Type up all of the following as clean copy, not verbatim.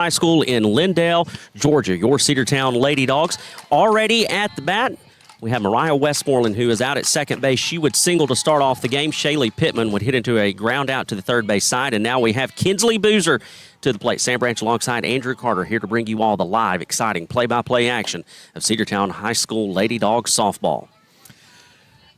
High School in Lindale, Georgia. Your Cedartown Lady Dogs already at the bat. We have Mariah Westmoreland, who is out at second base. She would single to start off the game. Shaylee Pittman would hit into a ground out to the third base side. And now we have Kinsley Boozer to the plate. Sam Branch alongside Andrew Carter here to bring you all the live, exciting play-by-play action of Cedartown High School Lady Dogs softball.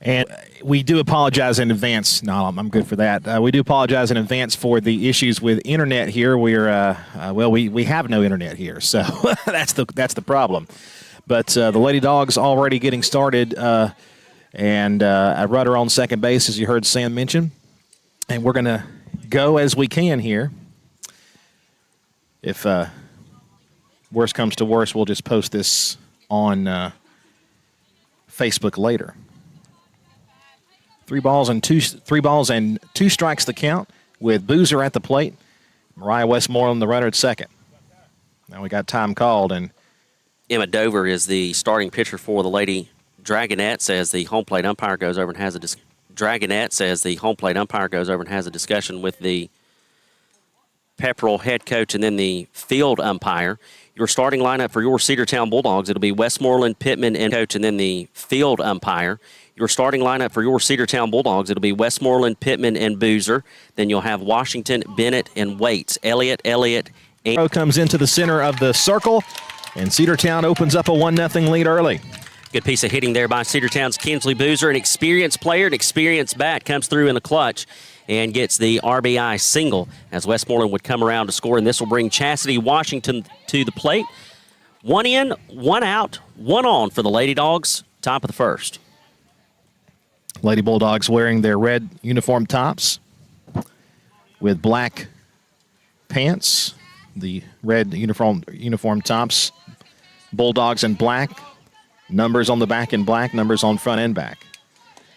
And we do apologize in advance. No, I'm good for that. We do apologize in advance for the issues with internet here. We're we have no internet here, so that's the problem. But the Lady Dogs already getting started, and I rudder on second base, as you heard Sam mention. And we're gonna go as we can here. If worst comes to worst, we'll just post this on Facebook later. Three balls and two strikes the count with Boozer at the plate. Mariah Westmoreland, the runner, at second. Now we got time called, and Emma Dover is the starting pitcher for the Lady Dragonettes as the home plate umpire goes over and has a discussion with the Pepperell head coach and then the field umpire. Your starting lineup for your Cedartown Bulldogs, it'll be Westmoreland, Pittman, and coach, and then the field umpire. Your starting lineup for your Cedartown Bulldogs, it'll be Westmoreland, Pittman, and Boozer. Then you'll have Washington, Bennett, and Waits. Elliott, and comes into the center of the circle, and Cedartown opens up a 1-0 lead early. Good piece of hitting there by Cedartown's Kinsley Boozer. An experienced player, an experienced bat, comes through in the clutch and gets the RBI single as Westmoreland would come around to score, and this will bring Chastity Washington to the plate. 1 in, 1 out, 1 on for the Lady Dogs, top of the first. Lady Bulldogs wearing their red uniform tops with black pants. The red uniform tops. Bulldogs in black. Numbers on the back in black. Numbers on front and back.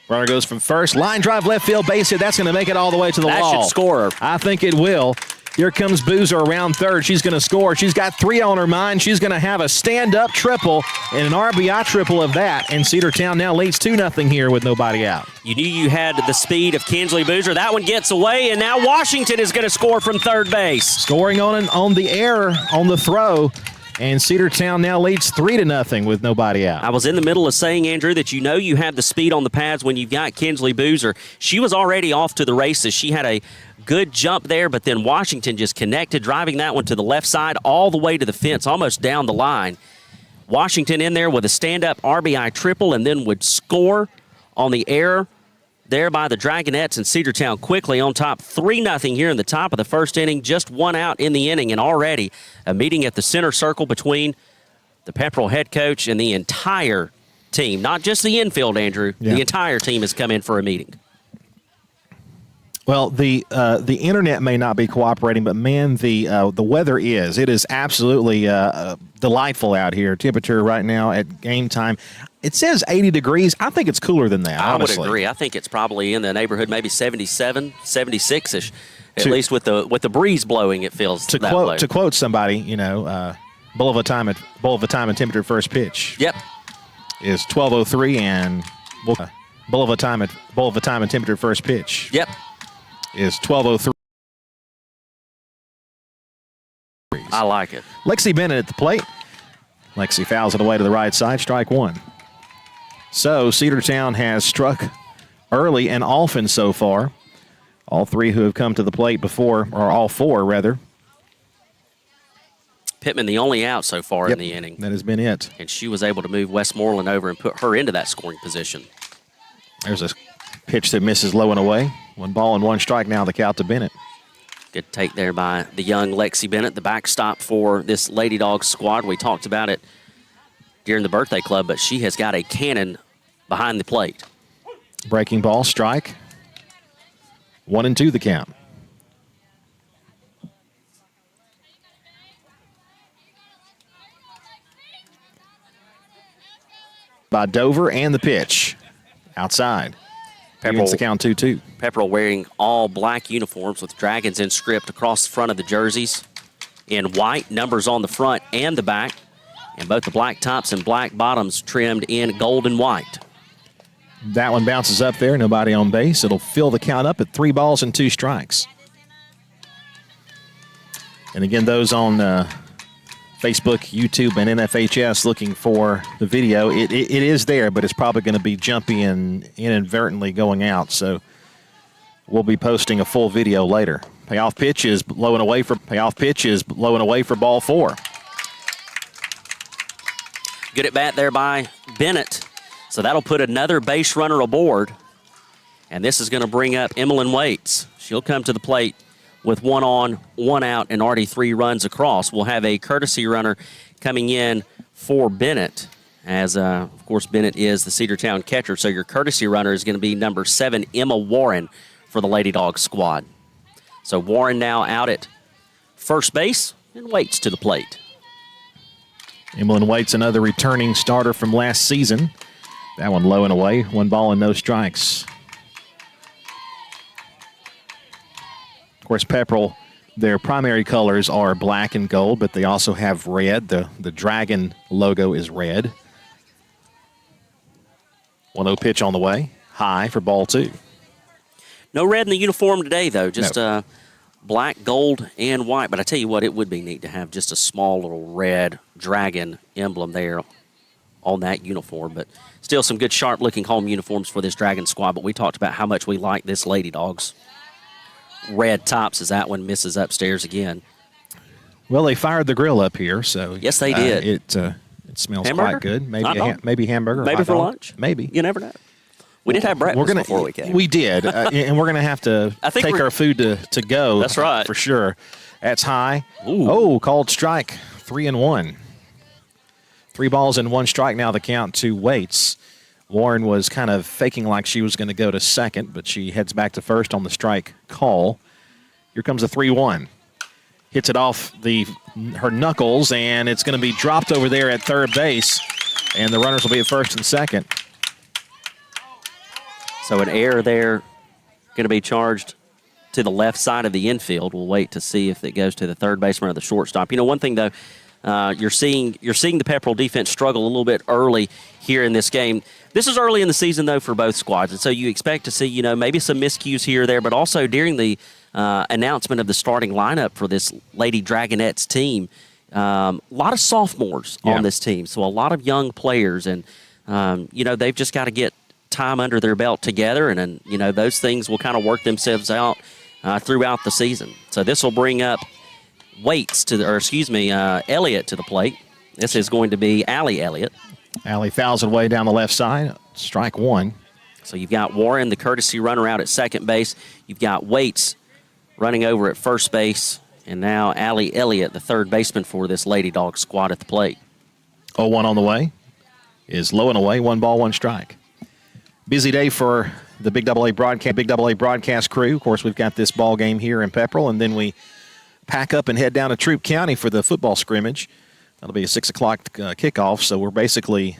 Runner goes from first. Line drive left field base hit. That's going to make it all the way to the wall. That should score. I think it will. Here comes Boozer around third. She's going to score. She's got 3 on her mind. She's going to have a stand-up triple and an RBI triple of that. And Cedartown now leads 2-0 here with nobody out. You knew you had the speed of Kinsley Boozer. That one gets away, and now Washington is going to score from third base. Scoring on the air on the throw. And Cedartown now leads 3-0 with nobody out. I was in the middle of saying, Andrew, that you know you have the speed on the pads when you've got Kinsley Boozer. She was already off to the races. She had a good jump there, but then Washington just connected, driving that one to the left side all the way to the fence, almost down the line. Washington in there with a stand-up RBI triple and then would score on the air there by the Dragonettes, and Cedartown quickly on top 3-0 here in the top of the first inning, just 1 out in the inning, and already a meeting at the center circle between the Pepperell head coach and the entire team. Not just the infield, Andrew. Yeah. The entire team has come in for a meeting. Well, the internet may not be cooperating, but man, the weather is. It is absolutely delightful out here. Temperature right now at game time, it says 80 degrees. I think it's cooler than that, honestly. I would agree. I think it's probably in the neighborhood, maybe 77, 76-ish. At least with the breeze blowing, it feels that way. To quote somebody, bull of a time and temperature first pitch. Yep. Is 12:03 and bull of a time and temperature first pitch. Yep. Is 12:03. I like it. Lexi Bennett at the plate. Lexi fouls it away to the right side, strike one. So Cedartown has struck early and often so far. All 3 who have come to the plate before, or all 4 rather. Pittman the only out so far in the inning. That has been it. And she was able to move Westmoreland over and put her into that scoring position. There's a pitch that misses low and away. 1 ball and 1 strike now, the count to Bennett. Good take there by the young Lexi Bennett, the backstop for this Lady Dogs squad. We talked about it during the birthday club, but she has got a cannon behind the plate. Breaking ball, strike. 1-2 the count. By Dover, and the pitch. Outside. Pepperell, the count 2-2. Pepperell wearing all black uniforms with Dragons in script across the front of the jerseys. In white, numbers on the front and the back. And both the black tops and black bottoms trimmed in gold and white. That one bounces up there, nobody on base. It'll fill the count up at 3 balls and 2 strikes. And again, those on Facebook, YouTube, and NFHS looking for the video, it is there, but it's probably going to be jumpy and inadvertently going out. So we'll be posting a full video later. Payoff pitch is low and away for ball 4. Good at bat there by Bennett. So that'll put another base runner aboard. And this is going to bring up Emmeline Waits. She'll come to the plate with 1 on, 1 out, and already 3 runs across. We'll have a courtesy runner coming in for Bennett, as, of course, Bennett is the Cedartown catcher. So your courtesy runner is going to be number 7, Emma Warren, for the Lady Dogs squad. So Warren now out at first base and Waits to the plate. Emmeline Waits, another returning starter from last season. That one low and away, 1 ball and no strikes. Of course, Pepperell, their primary colors are black and gold, but they also have red. The Dragon logo is red. 1-0 pitch on the way. High for ball 2. No red in the uniform today, though. Just black, gold, and white. But I tell you what, it would be neat to have just a small little red Dragon emblem there on that uniform. But still some good, sharp-looking home uniforms for this Dragon squad. But we talked about how much we like this Lady Dogs. Red tops as that one misses upstairs again. Well, they fired the grill up here, so yes, they did. It smells hamburger? quite good. Maybe hamburger. Maybe for lunch. Maybe. You never know. We did have breakfast before we came. We did, and we're going to have to take our food to go. That's right. For sure. That's high. Ooh. Oh, called strike. 3-1. 3 balls and 1 strike now the count to Waits. Warren was kind of faking like she was going to go to second, but she heads back to first on the strike call. Here comes a 3-1. Hits it off her knuckles, and it's going to be dropped over there at third base, and the runners will be at first and second. So an error there going to be charged to the left side of the infield. We'll wait to see if it goes to the third baseman or the shortstop. You know, one thing, though, you're seeing the Pepperell defense struggle a little bit early here in this game. This is early in the season, though, for both squads, and so you expect to see, maybe some miscues here or there, but also during the announcement of the starting lineup for this Lady Dragonettes team, a lot of sophomores on this team, so a lot of young players, and, they've just got to get time under their belt together, and those things will kind of work themselves out throughout the season. So this will bring up Elliott to the plate. This is going to be Allie Elliott. Allie fouls it away down the left side. Strike 1. So you've got Warren, the courtesy runner, out at second base. You've got Waits running over at first base. And now Allie Elliott, the third baseman for this Lady Dog squad, at the plate. 0-1 on the way. Is low and away. 1 ball, 1 strike. Busy day for the Big AA broadcast crew. Of course, we've got this ball game here in Pepperell, and then we pack up and head down to Troup County for the football scrimmage. That'll be a 6 o'clock kickoff, so we're basically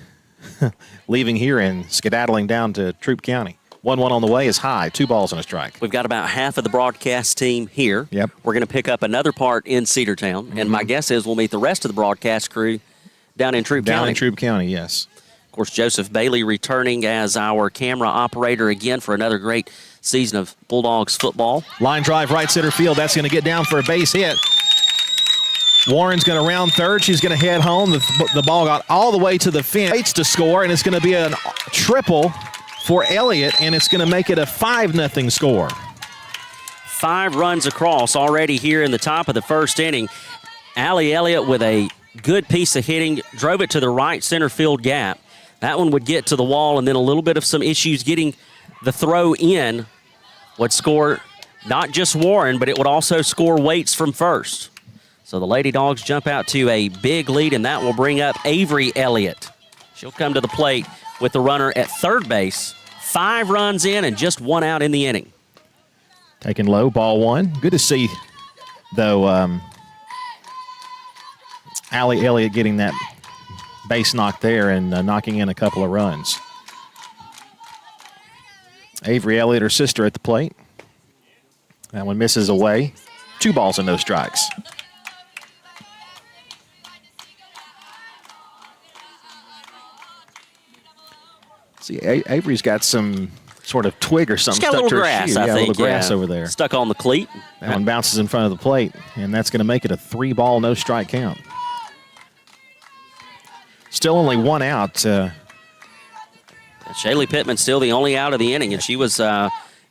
leaving here and skedaddling down to Troup County. 1-1 on the way is high. 2 balls and a strike. We've got about half of the broadcast team here. Yep. We're going to pick up another part in Cedartown, and my guess is we'll meet the rest of the broadcast crew down in Troup County. Down in Troup County, yes. Of course, Joseph Bailey returning as our camera operator again for another great season of Bulldogs football. Line drive right center field. That's going to get down for a base hit. Warren's going to round third. She's going to head home. The ball got all the way to the fence. Waits to score, and it's going to be a triple for Elliott, and it's going to make it a 5-0 score. 5 runs across already here in the top of the first inning. Allie Elliott with a good piece of hitting, drove it to the right center field gap. That one would get to the wall, and then a little bit of some issues getting the throw in would score not just Warren, but it would also score Waits from first. So the Lady Dogs jump out to a big lead, and that will bring up Avery Elliott. She'll come to the plate with the runner at third base. 5 runs in and just 1 out in the inning. Taken low, ball 1. Good to see, though, Allie Elliott getting that base knock there and knocking in a couple of runs. Avery Elliott, her sister, at the plate. That one misses away. 2 balls and no strikes. See, Avery's got some sort of twig or something She's got a stuck little to her grass, shoe. I Yeah, think. a little grass over there. Stuck on the cleat. That one bounces in front of the plate, and that's going to make it a 3-ball, no-strike count. Still only one out. Shaylee Pittman still the only out of the inning, and she was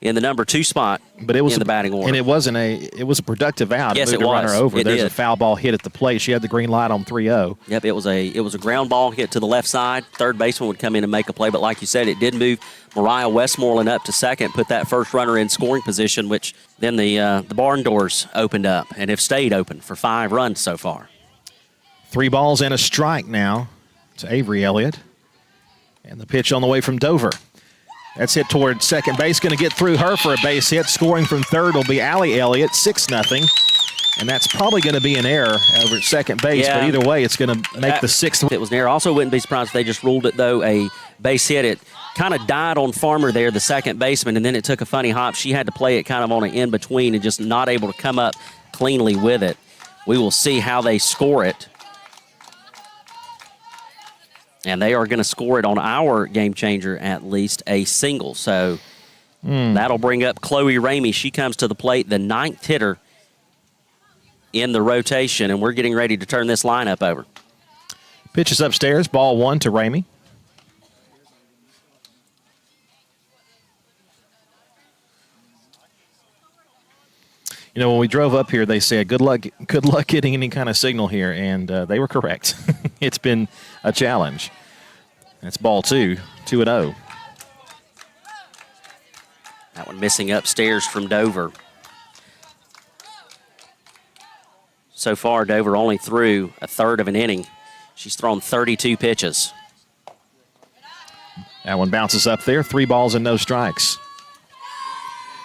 in the number 2 spot But it was in the batting order. And it was a productive out. Yes, Moved it the runner was. over. It There's did. a foul ball hit at the plate. She had the green light on 3-0. Yep, it was a ground ball hit to the left side. Third baseman would come in and make a play, but like you said, it did move Mariah Westmoreland up to second, put that first runner in scoring position, which then the barn doors opened up and have stayed open for 5 runs so far. 3 balls and a strike now to Avery Elliott. And the pitch on the way from Dover. That's hit toward second base. Going to get through her for a base hit. Scoring from third will be Allie Elliott, 6-0. And that's probably going to be an error over at second base. Yeah. But either way, it's going to make the 6th. If it was an error, also wouldn't be surprised if they just ruled it, though, a base hit. It kind of died on Farmer there, the second baseman, and then it took a funny hop. She had to play it kind of on an in-between and just not able to come up cleanly with it. We will see how they score it. And they are going to score it on our game changer, at least a single. So that'll bring up Chloe Ramey. She comes to the plate, the 9th hitter in the rotation, and we're getting ready to turn this lineup over. Pitches upstairs, ball 1 to Ramey. You know, when we drove up here, they said, good luck getting any kind of signal here, and they were correct. It's been a challenge. That's ball 2, 2-0. That one missing upstairs from Dover. So far, Dover only threw a third of an inning. She's thrown 32 pitches. That one bounces up there, 3 balls and no strikes.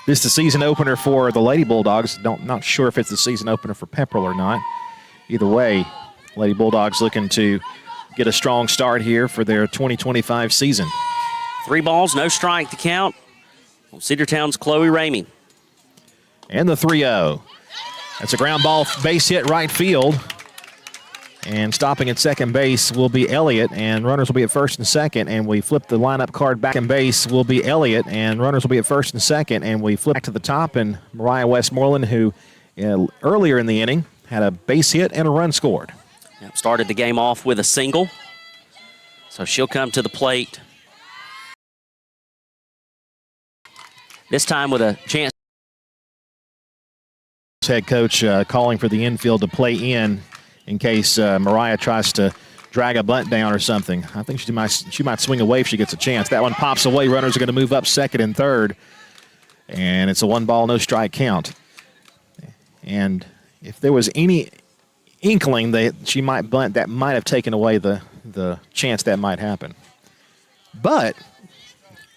This is the season opener for the Lady Bulldogs. Not sure if it's the season opener for Pepperell or not. Either way, Lady Bulldogs looking to get a strong start here for their 2025 season. 3 balls, no strike to count. Cedartown's Chloe Ramey. And the 3-0. That's a ground ball base hit right field. And stopping at second base will be Elliott, and runners will be at first and second. And we flip the lineup card back in base will be Elliott, and runners will be at first and second. And we flip back to the top, and Mariah Westmoreland, who earlier in the inning had a base hit and a run scored. Yep, started the game off with a single. So she'll come to the plate. This time with a chance. Head coach calling for the infield to play in case Mariah tries to drag a bunt down or something. I think she might swing away if she gets a chance. That one pops away. Runners are going to move up second and third. And it's a 1-ball, no strike count. And if there was any inkling that she might bunt, that might have taken away the chance that might happen. But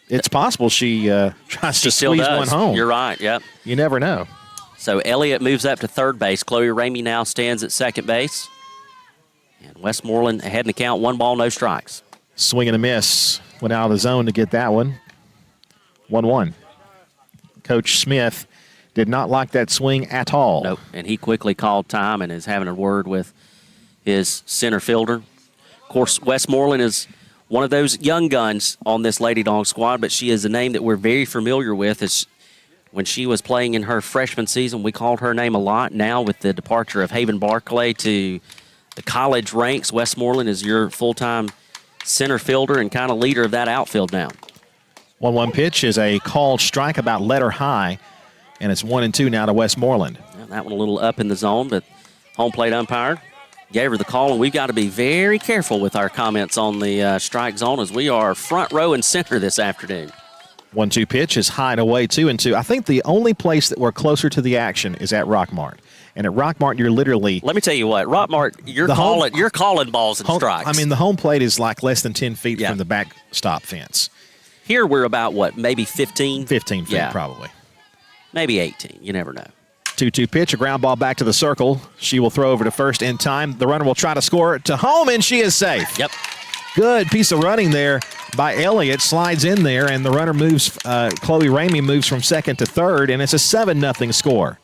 it's possible she tries to squeeze one home. You're right, yep. You never know. So Elliott moves up to third base. Chloe Ramey now stands at second base. And Westmoreland ahead in the count, 1 ball, no strikes. Swing and a miss. Went out of the zone to get that one. 1-1. Coach Smith did not like that swing at all. Nope, and he quickly called time and is having a word with his center fielder. Of course, Westmoreland is one of those young guns on this Lady Dog squad, but she is a name that we're very familiar with. When she was playing in her freshman season, we called her name a lot. Now with the departure of Haven Barclay to the college ranks, Westmoreland is your full-time center fielder and kind of leader of that outfield now. 1-1 pitch is a called strike about letter high, and it's 1-2 now to Westmoreland. Yeah, that one a little up in the zone, but home plate umpire gave her the call, and we've got to be very careful with our comments on the strike zone as we are front row and center this afternoon. 1-2 pitch is high and away, 2-2. I think the only place that we're closer to the action is at Rockmart. And at Rockmart, you're literally... Let me tell you what, Rockmart, you're calling balls and strikes. I mean, the home plate is like less than 10 feet from the backstop fence. Here we're about, what, maybe 15? 15 feet, probably. Maybe 18. You never know. 2-2 pitch, a ground ball back to the circle. She will throw over to first in time. The runner will try to score it to home, and she is safe. Yep. Good piece of running there by Elliott. Slides in there, and the runner moves, Chloe Ramey moves from second to third, and it's a 7-0 score.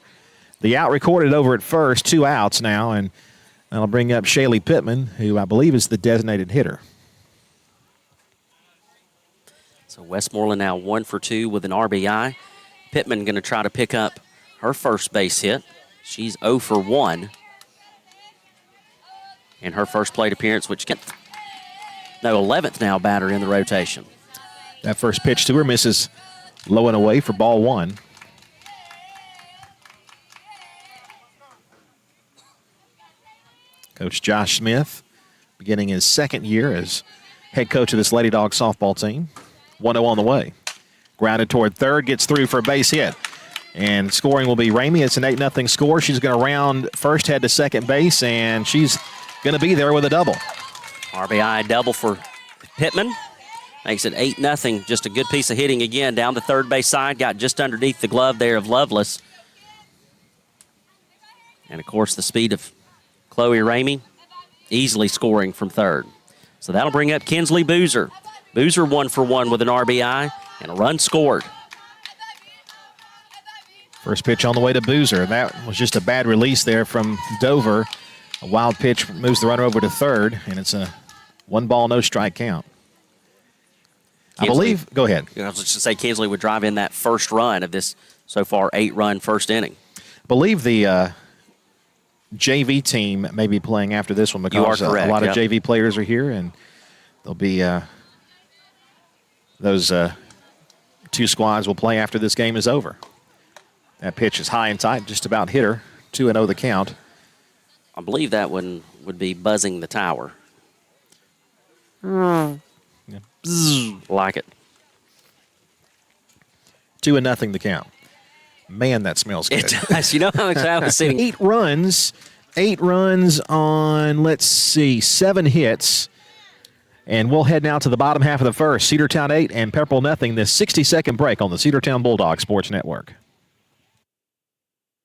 The out recorded over at first, 2 outs now, and that'll bring up Shaylee Pittman, who I believe is the designated hitter. So Westmoreland now 1 for 2 with an RBI. Pittman going to try to pick up her first base hit. She's 0 for 1 in her first plate appearance, which can 11th now batter in the rotation. That first pitch to her misses low and away for ball 1. Coach Josh Smith beginning his second year as head coach of this Lady Dog softball team. 1-0 on the way. Grounded toward third, gets through for a base hit. And scoring will be Ramey. It's an 8-0 score. She's going to round first, head to second base, and she's going to be there with a double. RBI double for Pittman. Makes it 8-0. Just a good piece of hitting again down the third base side. Got just underneath the glove there of Lovelace. And, of course, the speed of Chloe Ramey easily scoring from third. So that'll bring up Kinsley Boozer. Boozer 1 for 1 with an RBI and a run scored. First pitch on the way to Boozer. That was just a bad release there from Dover. A wild pitch moves the runner over to third, and it's a 1-ball, no strike count. I believe, go ahead. I was just to say Kinsley would drive in that first run of this so far 8-run first inning. I believe the JV team may be playing after this one because you are correct, a lot of JV players are here, and there'll be those two squads will play after this game is over. That pitch is high and tight, just about hit her. 2-0 the count. I believe that one would be buzzing the tower. Yeah. Like it. 2-0 the count. Man, that smells good. It does. You know how much I was sitting. 8 runs on, let's see, 7 hits. And we'll head now to the bottom half of the first. Cedartown 8 and Pepperell 0. This 60-second break on the Cedartown Bulldog Sports Network.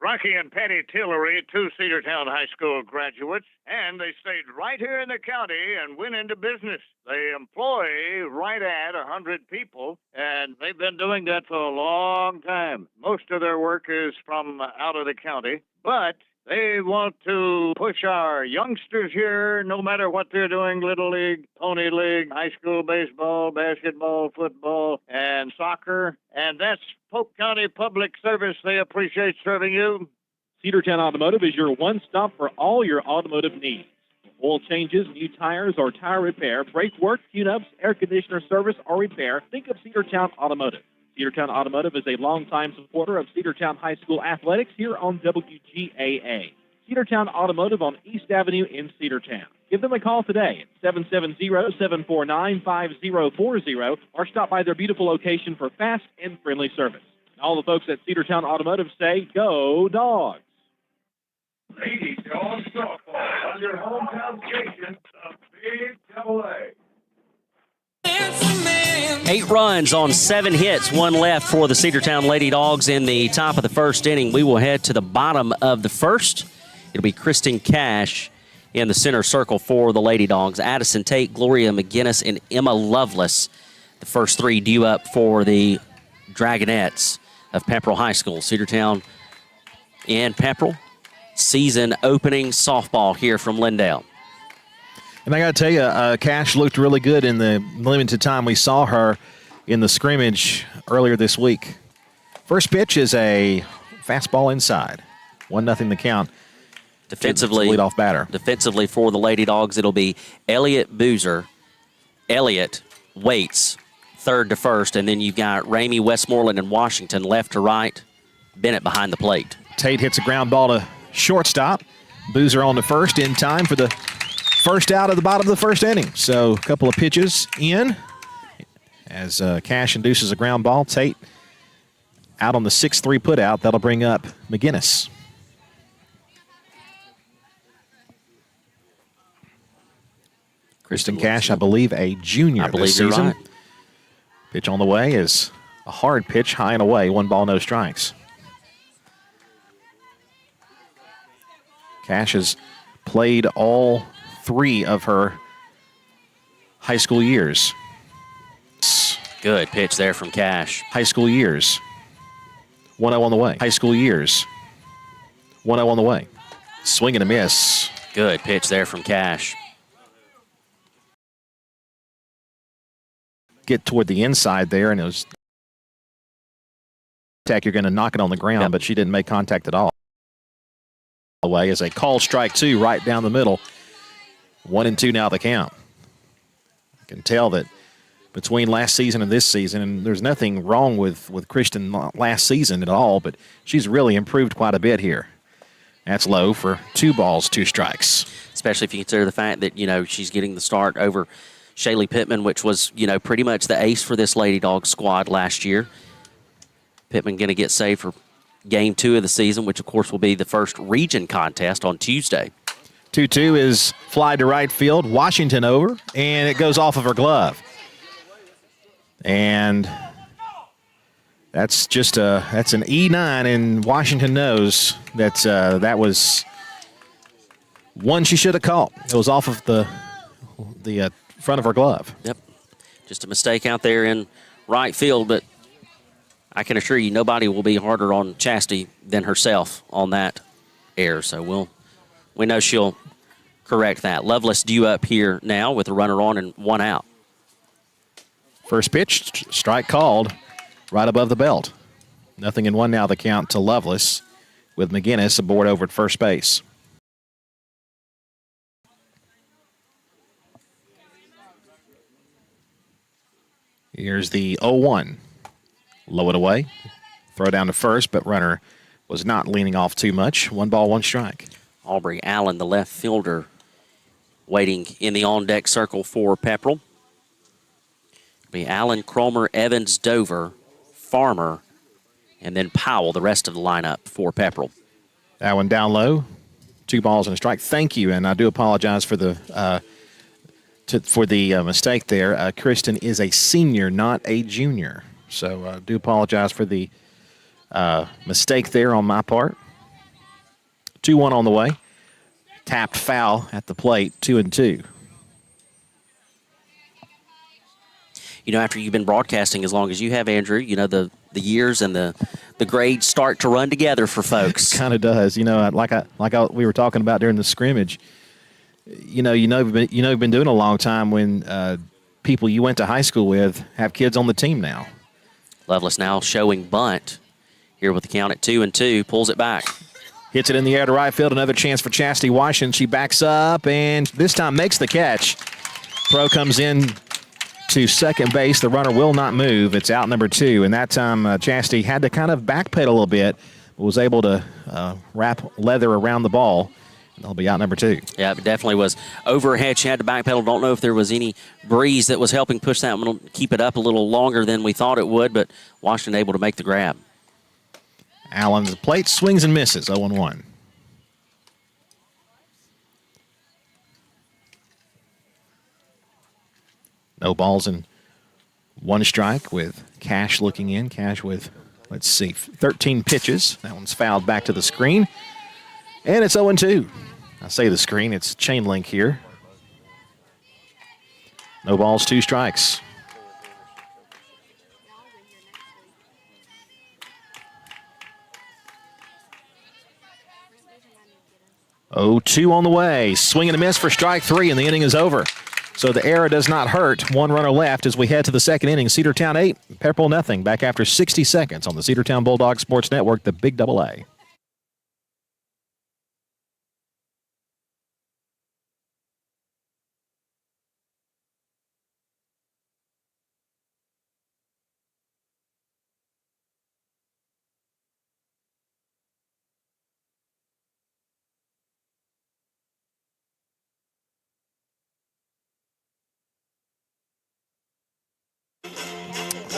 Rocky and Patty Tillery, 2 Cedartown High School graduates, and they stayed right here in the county and went into business. They employ right at 100 people, and they've been doing that for a long time. Most of their work is from out of the county, but they want to push our youngsters here, no matter what they're doing, Little League, Pony League, high school baseball, basketball, football, and soccer. And that's Polk County Public Service. They appreciate serving you. Cedartown Automotive is your one-stop for all your automotive needs. Oil changes, new tires or tire repair, brake work, tune-ups, air conditioner service or repair. Think of Cedartown Automotive. Cedartown Automotive is a longtime supporter of Cedartown High School athletics here on WGAA. Cedartown Automotive on East Avenue in Cedartown. Give them a call today at 770-749-5040 or stop by their beautiful location for fast and friendly service. And all the folks at Cedartown Automotive say, go Dogs! Lady Dog softball on your hometown station, the Big Double A. 8 runs on 7 hits, 1 left for the Cedartown Lady Dogs in the top of the first inning. We will head to the bottom of the first. It'll be Kristen Cash in the center circle for the Lady Dogs. Addison Tate, Gloria McGinnis, and Emma Lovelace. The first 3 due up for the Dragonettes of Pepperell High School. Cedartown and Pepperell. Season opening softball here from Lindale. And I got to tell you, Cash looked really good in the limited time we saw her in the scrimmage earlier this week. First pitch is a fastball inside. 1-0 the count. Defensively, leadoff batter. Defensively for the Lady Dogs, it'll be Elliott Boozer, Elliott Waits, third to first, and then you've got Ramey, Westmoreland, and Washington left to right. Bennett behind the plate. Tate hits a ground ball to shortstop. Boozer on the first in time for the first out of the bottom of the first inning. So a couple of pitches in as Cash induces a ground ball. Tate out on the 6-3 put out. That'll bring up McGinnis. Kristen Cash, I believe, a junior this season. Right. Pitch on the way is a hard pitch, high and away. 1 ball, no strikes. Cash has played all 3 of her high school years. Good pitch there from Cash. High school years. 1-0 on the way. High school years. 1-0 on the way. Swing and a miss. Good pitch there from Cash. get toward the inside there, and it was you're going to knock it on the ground, but she didn't make contact at all. Away as a call strike 2 right down the middle. 1-2 now the count. I can tell that between last season and this season, and there's nothing wrong with Kristen last season at all, but she's really improved quite a bit here. That's low for 2 balls, 2 strikes. Especially if you consider the fact that, she's getting the start over Shaylee Pittman, which was, pretty much the ace for this Lady Dog squad last year. Pittman going to get saved for Game 2 of the season, which, of course, will be the first region contest on Tuesday. 2-2 is fly to right field. Washington over, and it goes off of her glove. And that's just that's an E9, and Washington knows that that was one she should have caught. It was off of the front of her glove. Yep. Just a mistake out there in right field, but I can assure you nobody will be harder on Chastity than herself on that error. So we know she'll correct that. Lovelace due up here now with a runner on and 1 out. First pitch, strike called right above the belt. 0-1 now the count to Lovelace with McGinnis aboard over at first base. Here's the 0-1. Low it away. Throw down to first, but runner was not leaning off too much. 1 ball, 1 strike. Aubrey Allen, the left fielder, waiting in the on-deck circle for Pepperell. Be Allen, Cromer, Evans, Dover, Farmer, and then Powell, the rest of the lineup for Pepperell. That one down low. 2 balls and a strike. Thank you, and I do apologize for the mistake there. Kristen is a senior, not a junior. So I do apologize for the mistake there on my part. 2-1 on the way. Tapped foul at the plate, 2-2. After you've been broadcasting as long as you have, Andrew, the years and the grades start to run together for folks. It kind of does. We were talking about during the scrimmage. You've been doing it a long time when people you went to high school with have kids on the team now. Lovelace now showing bunt here with the count at 2-2, pulls it back. Hits it in the air to right field. Another chance for Chastity Washington. She backs up and this time makes the catch. Throw comes in to second base. The runner will not move. It's out number 2. And that time Chastity had to kind of backpedal a little bit, but was able to wrap leather around the ball. And they'll be out number 2. Yeah, it definitely was overhead. She had to backpedal. Don't know if there was any breeze that was helping push that one, keep it up a little longer than we thought it would, but Washington able to make the grab. Allen's plate swings and misses, 0-1. No balls and 1 strike with Cash looking in. Cash with, 13 pitches. That one's fouled back to the screen. And it's 0-2. I say the screen, it's chain link here. No balls, 2 strikes. Oh, 2 on the way. Swing and a miss for strike 3, and the inning is over. So the error does not hurt. 1 runner left as we head to the second inning. Cedartown 8, Pepperell nothing. Back after 60 seconds on the Cedartown Bulldog Sports Network, the Big Double A.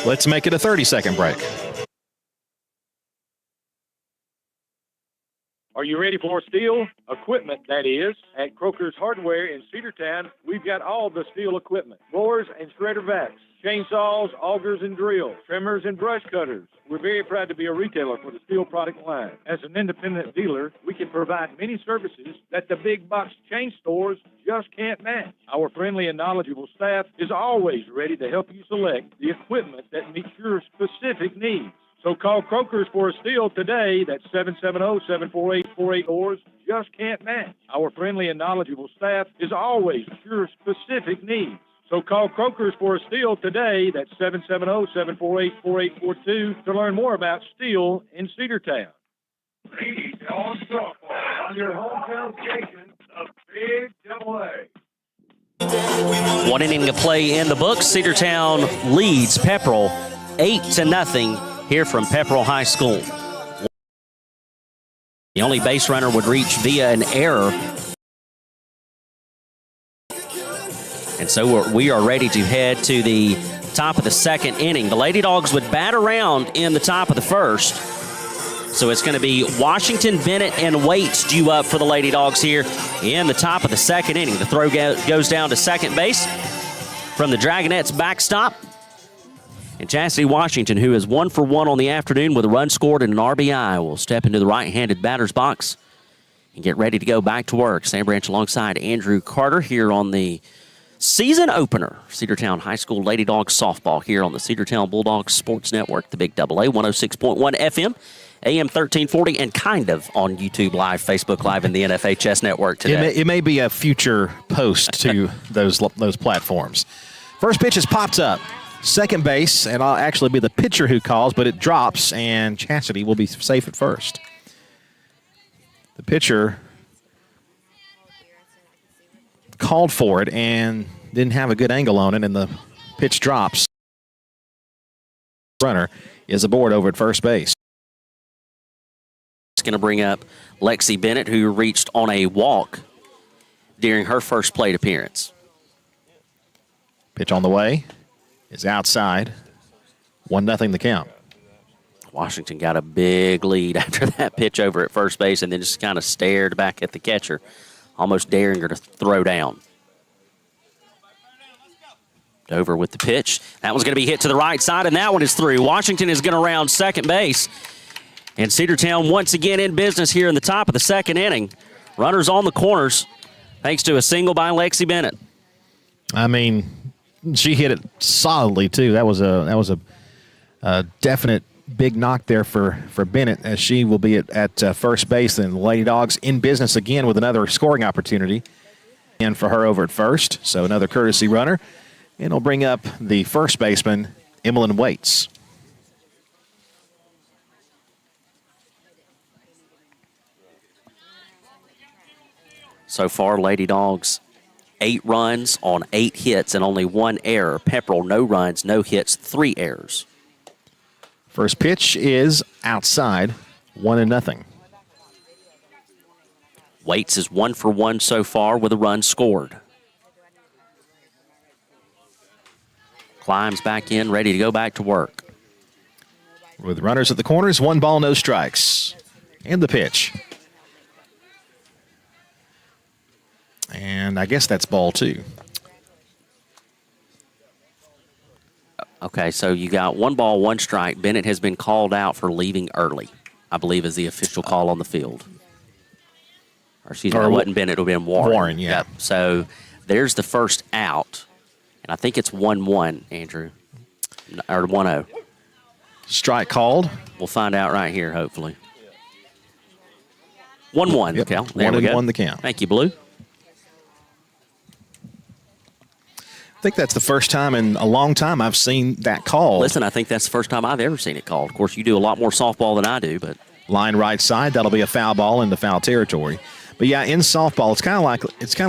Let's make it a 30-second break. Are you ready for steel equipment, that is? At Croker's Hardware in Cedartown, we've got all the steel equipment. Blowers and shredder vacs, chainsaws, augers and drills, trimmers and brush cutters. We're very proud to be a retailer for the steel product line. As an independent dealer, we can provide many services that the big box chain stores just can't match. Our friendly and knowledgeable staff is always ready to help you select the equipment that meets your specific needs. So call Croker's for a steal today. That's 770-748-48. Just can't match. Our friendly and knowledgeable staff is always your specific needs. So call Croker's for a steal today. That's 770-748-4842 to learn more about steel in Cedartown. Ladies on softball on your hometown station, the Big Double A. 1 inning of play in the books. Cedartown leads Pepperell 8-0 here from Pepperell High School. The only base runner would reach via an error. And so we are ready to head to the top of the second inning. The Lady Dogs would bat around in the top of the first. So it's going to be Washington, Bennett, and Waits due up for the Lady Dogs here in the top of the second inning. The throw goes down to second base from the Dragonettes backstop. And Chastity Washington, who is 1 for 1 on the afternoon with a run scored and an RBI, will step into the right-handed batter's box and get ready to go back to work. Sam Branch alongside Andrew Carter here on the season opener. Cedartown High School Lady Dogs softball here on the Cedartown Bulldogs Sports Network, the Big Double A, 106.1 FM, AM 1340, and kind of on YouTube Live, Facebook Live, and the NFHS Network today. It may be a future post to those platforms. First pitch is popped up. Second base, and I'll actually be the pitcher who calls, but it drops, and Chastity will be safe at first. The pitcher called for it and didn't have a good angle on it, and the pitch drops. Runner is aboard over at first base. It's going to bring up Lexi Bennett, who reached on a walk during her first plate appearance. Pitch on the way is outside. 1-0 the count. Washington got a big lead after that pitch over at first base and then just kind of stared back at the catcher, almost daring her to throw down. Over with the pitch. That one's going to be hit to the right side, and that one is through. Washington is going to round second base. And Cedartown once again in business here in the top of the second inning. Runners on the corners thanks to a single by Lexi Bennett. I mean, she hit it solidly too. That was a definite big knock there for Bennett, as she will be at first base. And the Lady Dogs in business again with another scoring opportunity. And for her over at first, so another courtesy runner. And it'll bring up the first baseman, Emmeline Waits. So far, Lady Dogs 8 runs on 8 hits and only 1 error. Pepperell, no runs, no hits, 3 errors. First pitch is outside, 1-0. Waits is 1 for 1 so far with a run scored. Climbs back in, ready to go back to work. With runners at the corners, 1 ball, no strikes. And the pitch. And I guess that's ball 2. Okay, so you got 1 ball, 1 strike. Bennett has been called out for leaving early, I believe is the official call on the field. Or excuse me, it wasn't Bennett, it would have been Warren. Warren, yeah. Yep. So there's the first out. And I think it's 1-1, Andrew. Or 1-0. Strike called. We'll find out right here, hopefully. 1-1 Yep. the count. There we go. 1-1 the count. Thank you, Blue. I think that's the first time in a long time I've seen that call. Listen, I think that's the first time I've ever seen it called. Of course, you do a lot more softball than I do, but Line right side, that'll be a foul ball into foul territory. But yeah, in softball, it's kind of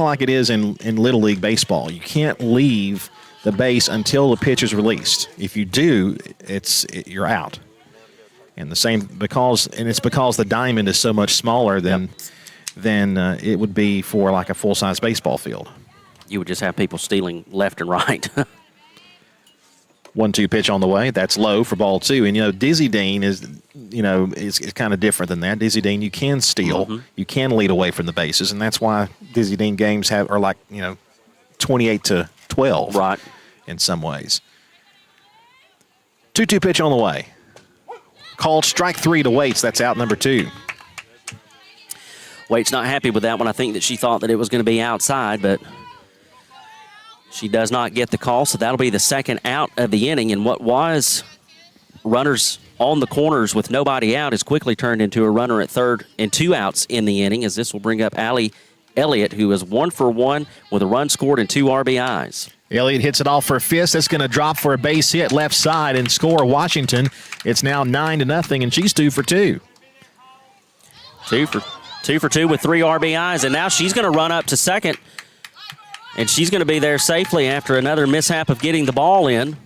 like it is in Little League baseball. You can't leave the base until the pitch is released. If you do, you're out. And the same because the diamond is so much smaller than it would be for like a full-size baseball field. you would just have people stealing left and right. 1-2 pitch on the way. That's low for ball 2. And, Dizzy Dean is kind of different than that. Dizzy Dean, you can steal. Mm-hmm. You can lead away from the bases, and that's why Dizzy Dean games are like, 28-12 right. in some ways. 2-2 pitch on the way. Called strike 3 to Waits. That's out number 2. Waits not happy with that one. I think that she thought that it was going to be outside, but she does not get the call, so that'll be the second out of the inning. And what was runners on the corners with nobody out is quickly turned into a runner at third and 2 outs in the inning, as this will bring up Allie Elliott, who is 1 for 1 with a run scored and 2 RBIs. Elliott hits it off for a fist. That's going to drop for a base hit left side and score Washington. It's now 9-0, and she's 2 for 2. 2 for 2 with 3 RBIs, and now she's going to run up to second, and she's going to be there safely after another mishap of getting the ball in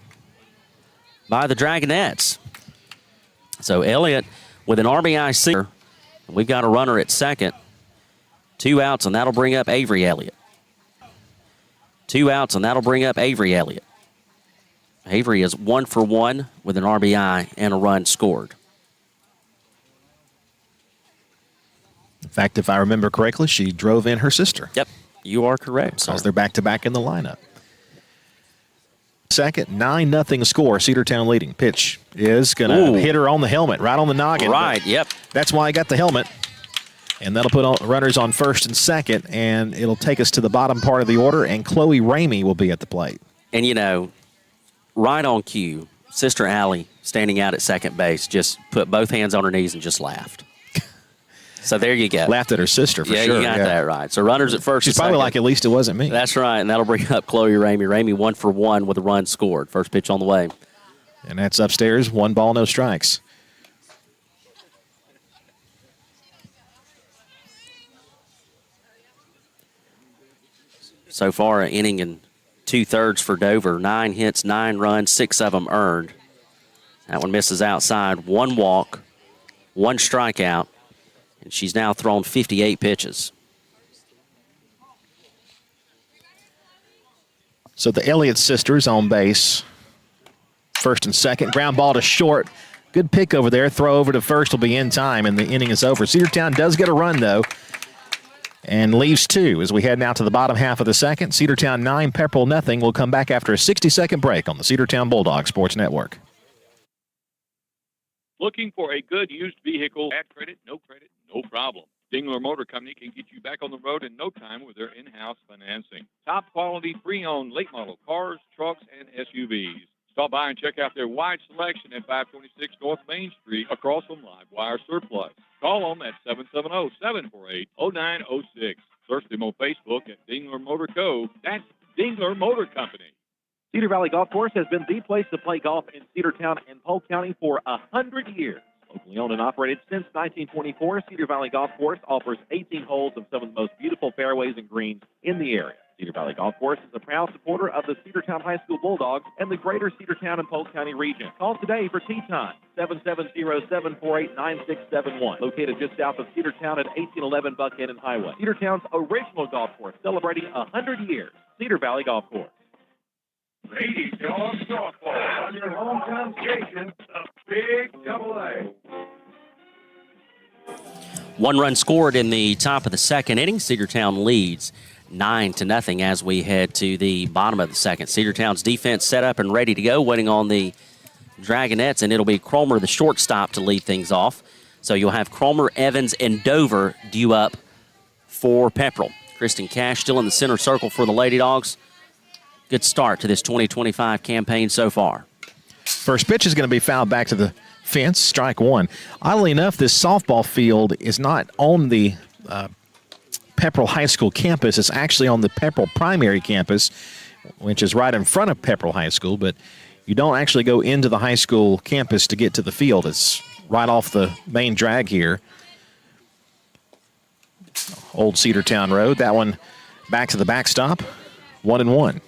by the Dragonettes. So Elliott with an RBI single. We've got a runner at second. 2 outs, and that'll bring up Avery Elliott. 2 outs, and that'll bring up Avery Elliott. Avery is 1 for 1 with an RBI and a run scored. In fact, if I remember correctly, she drove in her sister. Yep, you are correct, sir. Because they're back-to-back in the lineup. Second, 9-0 score. Cedartown leading. Pitch is going to hit her on the helmet, right on the noggin. Right, yep. That's why I got the helmet. And that'll put runners on first and second, and it'll take us to the bottom part of the order, and Chloe Ramey will be at the plate. And, you know, right on cue, Sister Allie, standing out at second base, just put both hands on her knees and just laughed. So there you go. Laughed at her sister, for sure. Yeah, you got that right. So runners at first She's and probably second. like, at least it wasn't me. That's right, and that'll bring up Chloe Ramey. Ramey 1 for 1 with a run scored. First pitch on the way. And that's upstairs, 1 ball, no strikes. So far, an inning and 2/3 for Dover. 9 hits, 9 runs, 6 of them earned. That one misses outside. 1 walk, 1 strikeout, and she's now thrown 58 pitches. So the Elliott sisters on base. First and second. Ground ball to short. Good pick over there. Throw over to first will be in time, and the inning is over. Cedartown does get a run, though, and leaves 2 as we head now to the bottom half of the second. Cedartown 9, Pepperell nothing. We'll come back after a 60-second break on the Cedartown Bulldog Sports Network. Looking for a good used vehicle? Bad credit, no problem. Dingler Motor Company can get you back on the road in no time with their in-house financing. Top quality pre-owned late model cars, trucks, and SUVs. Stop by and check out their wide selection at 526 North Main Street across from Livewire Surplus. Call them at 770-748-0906. Search them on Facebook at Dingler Motor Co. That's Dingler Motor Company. Cedar Valley Golf Course has been the place to play golf in Cedartown and Polk County for 100 years. Locally owned and operated since 1924, Cedar Valley Golf Course offers 18 holes of some of the most beautiful fairways and greens in the area. Cedar Valley Golf Course is a proud supporter of the Cedartown High School Bulldogs and the greater Cedartown and Polk County region. Call today for tee time, 770-748-9671. Located just south of Cedartown at 1811 Buckhannon Highway. Cedartown's original golf course, celebrating 100 years. Cedar Valley Golf Course. Ladies, Dawgs softball on your hometown station, the Big AA. 1 run scored in the top of the second inning. Cedartown leads 9-0 as we head to the bottom of the second. Cedartown's defense set up and ready to go, waiting on the Dragonettes, and it'll be Cromer, the shortstop, to lead things off. So you'll have Cromer, Evans, and Dover due up for Pepperell. Kristen Cash still in the center circle for the Lady Dogs. Good start to this 2025 campaign so far. First pitch is going to be fouled back to the fence, strike 1. Oddly enough, this softball field is not on the Pepperell High School campus. It's actually on the Pepperell primary campus, which is right in front of Pepperell High School, but you don't actually go into the high school campus to get to the field. It's right off the main drag here. Old Cedartown Road. That one back to the backstop, 1-1. Of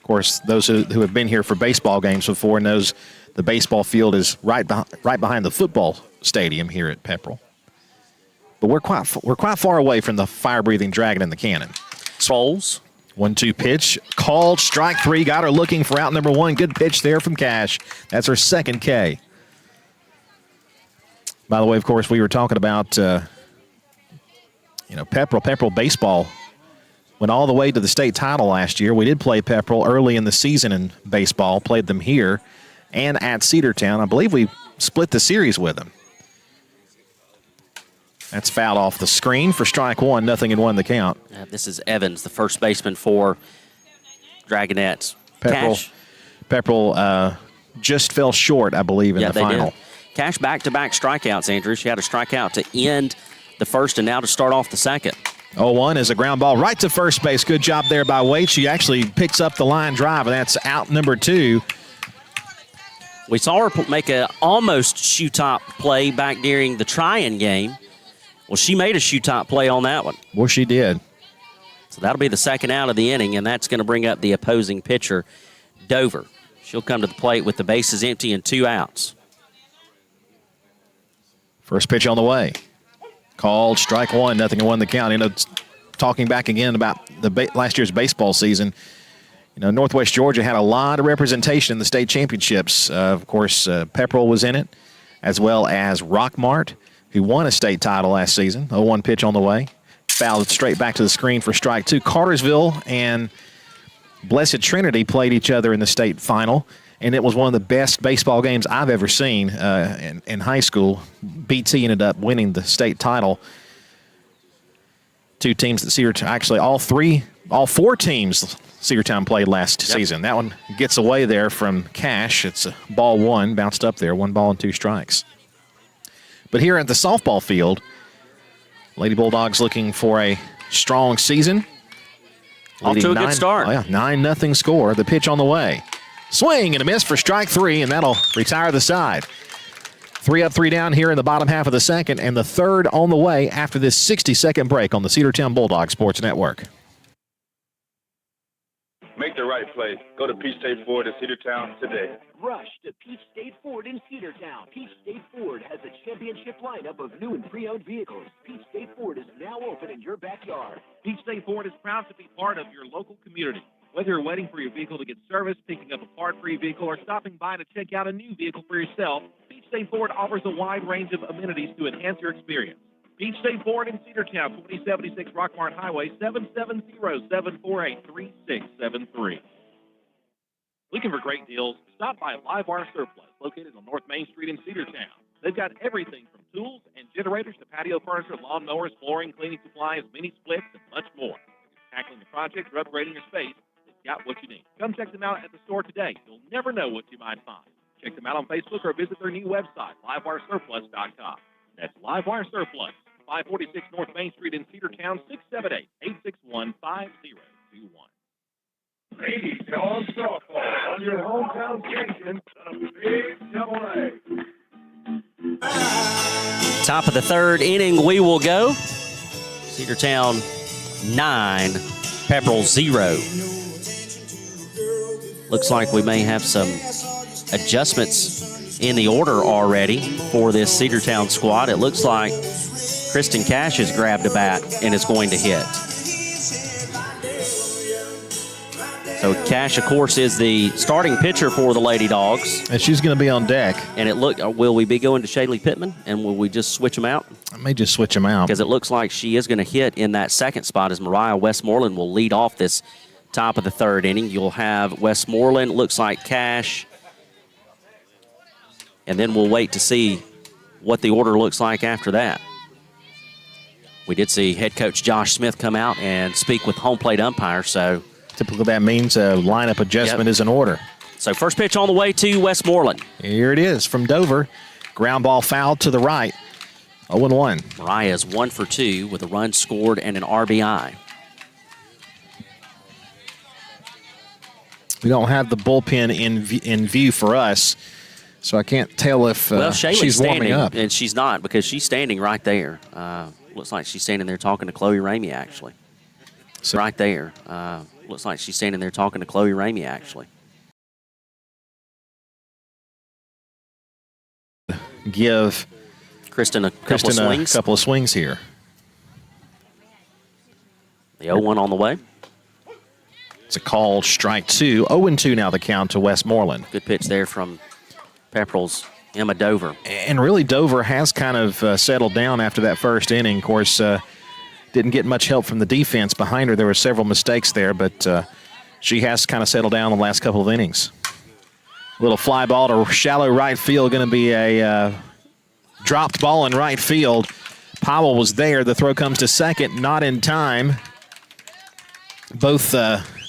course, those who have been here for baseball games before knows the baseball field is right behind the football stadium here at Pepperell. But we're quite far away from the fire-breathing dragon in the cannon. Souls. 1-2 pitch, called, strike 3, got her looking for out number 1. Good pitch there from Cash. That's her second K. By the way, of course, we were talking about, Pepperell baseball went all the way to the state title last year. We did play Pepperell early in the season in baseball, played them here and at Cedartown. I believe we split the series with them. That's fouled off the screen for strike 1, 0-1 the count. This is Evans, the first baseman for Dragonettes. Pepperell just fell short, I believe, in the final. Did. Cash back-to-back strikeouts, Andrew. She had a strikeout to end the first and now to start off the second. 0-1 is a ground ball right to first base. Good job there by Wade. She actually picks up the line drive, and that's out number 2. We saw her make a almost shoe top play back during the try-in game. Well, she made a shoe top play on that one. Well, she did. So that'll be the second out of the inning, and that's going to bring up the opposing pitcher, Dover. She'll come to the plate with the bases empty and 2 outs. First pitch on the way. Called strike 1, 0-1 the count. Talking back again about the last year's baseball season, Northwest Georgia had a lot of representation in the state championships. Of course, Pepperell was in it, as well as Rockmart, who won a state title last season. 0-1 pitch on the way. Fouled straight back to the screen for strike 2. Cartersville and Blessed Trinity played each other in the state final, and it was one of the best baseball games I've ever seen in high school. BT ended up winning the state title. 2 teams that Cedartown, actually all 4 teams Cedartown played last season. That one gets away there from Cash. It's a ball 1, bounced up there, 1 ball and 2 strikes. But here at the softball field, Lady Bulldogs looking for a strong season. Off to a good start. 9-0 score. The pitch on the way. Swing and a miss for strike 3, and that'll retire the side. 3 up, 3 down here in the bottom half of the second, and the third on the way after this 60-second break on the Cedartown Bulldog Sports Network. Make the right play. Go to Peach State Ford in Cedartown today. Rush to Peach State Ford in Cedartown. Peach State Ford has a championship lineup of new and pre-owned vehicles. Peach State Ford is now open in your backyard. Peach State Ford is proud to be part of your local community. Whether you're waiting for your vehicle to get serviced, picking up a part for your vehicle, or stopping by to check out a new vehicle for yourself, Peach State Ford offers a wide range of amenities to enhance your experience. Peach State Ford in Cedartown, 2076 Rockmart Highway, 770-748-3673. Looking for great deals? Stop by Live Wire Surplus, located on North Main Street in Cedartown. They've got everything from tools and generators to patio furniture, lawn mowers, flooring, cleaning supplies, mini splits, and much more. Tackling a project or upgrading your space, they've got what you need. Come check them out at the store today. You'll never know what you might find. Check them out on Facebook or visit their new website, livewiresurplus.com. That's Livewire Surplus, 546 North Main Street in Cedartown, 678-861-5021. Ladies, on softball on your hometown station, the Big Double A. Top of the third inning, we will go. Cedartown 9, Pepperell 0. Looks like we may have some adjustments in the order already for this Cedartown squad. It looks like Kristen Cash has grabbed a bat and is going to hit. So Cash, of course, is the starting pitcher for the Lady Dogs. And she's going to be on deck. And will we be going to Shaylee Pittman, and will we just switch them out? I may just switch them out. Because it looks like she is going to hit in that second spot as Mariah Westmoreland will lead off this top of the third inning. You'll have Westmoreland, looks like Cash. And then we'll wait to see what the order looks like after that. We did see head coach Josh Smith come out and speak with home plate umpire, so typically that means a lineup adjustment is in order. So first pitch on the way to Westmoreland. Here it is from Dover. Ground ball fouled to the right. 0-1. Mariah is 1 for 2 with a run scored and an RBI. We don't have the bullpen in view for us, so I can't tell if she's warming up. And she's not, because she's standing right there. Looks like she's standing there talking to Chloe Ramey, actually. So, right there. Looks like she's standing there talking to Chloe Ramey, actually. Give Kristen a couple of swings here. The 0-1 on the way. It's a called strike 2. 0-2 now the count to Westmoreland. Good pitch there from Pepperell's Emma Dover. And really, Dover has kind of settled down after that first inning. Of course, didn't get much help from the defense behind her. There were several mistakes there, but she has kind of settled down the last couple of innings. Little fly ball to shallow right field, going to be a dropped ball in right field. Powell was there. The throw comes to second, not in time. Both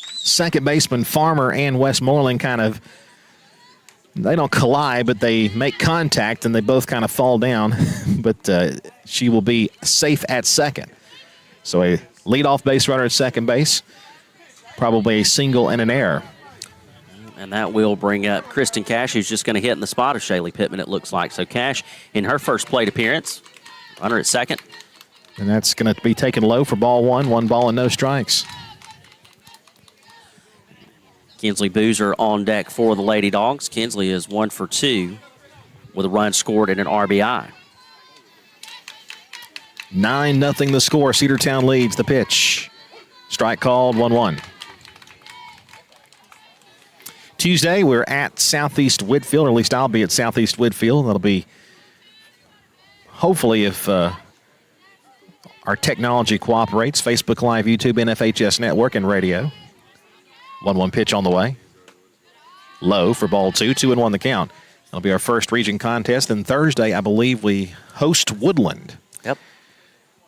second baseman Farmer and Westmoreland kind of, they don't collide, but they make contact, and they both kind of fall down. But she will be safe at second. So a leadoff base runner at second base, probably a single and an error. And that will bring up Kristen Cash, who's just going to hit in the spot of Shaylee Pittman, it looks like. So Cash, in her first plate appearance, runner at second. And that's going to be taken low for ball one. 1 ball and no strikes. Kinsley Boozer on deck for the Lady Dogs. Kinsley is 1 for 2 with a run scored and an RBI. 9-0 the score. Cedartown leads. The pitch. Strike called, 1-1. Tuesday, we're at Southeast Whitfield, or at least I'll be at Southeast Whitfield. That'll be, hopefully, if our technology cooperates, Facebook Live, YouTube, NFHS Network, and radio. 1-1 pitch on the way. Low for ball 2, 2-1 the count. That'll be our first region contest. And Thursday, I believe we host Woodland. Yep.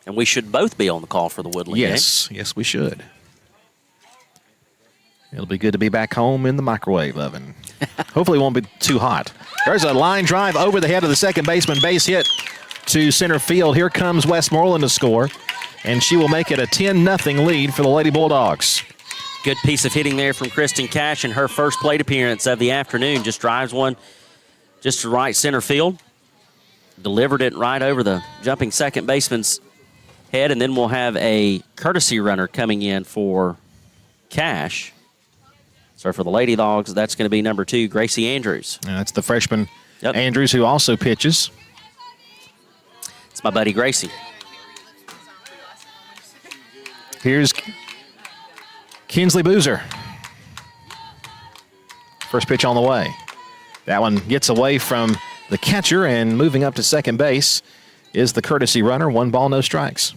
And we should both be on the call for the Woodland game. Yes, we should. It'll be good to be back home in the microwave oven. Hopefully it won't be too hot. There's a line drive over the head of the second baseman. Base hit to center field. Here comes Westmoreland to score. And she will make it a 10-0 lead for the Lady Bulldogs. Good piece of hitting there from Kristen Cash in her first plate appearance of the afternoon. Just drives one just to right center field. Delivered it right over the jumping second baseman's head. And then we'll have a courtesy runner coming in for Cash. So for the Lady Dogs, that's going to be number 2, Gracie Andrews. And that's the freshman Andrews, who also pitches. It's my buddy Gracie. Here's Kinsley Boozer. First pitch on the way. That one gets away from the catcher, and moving up to second base is the courtesy runner. 1 ball, no strikes.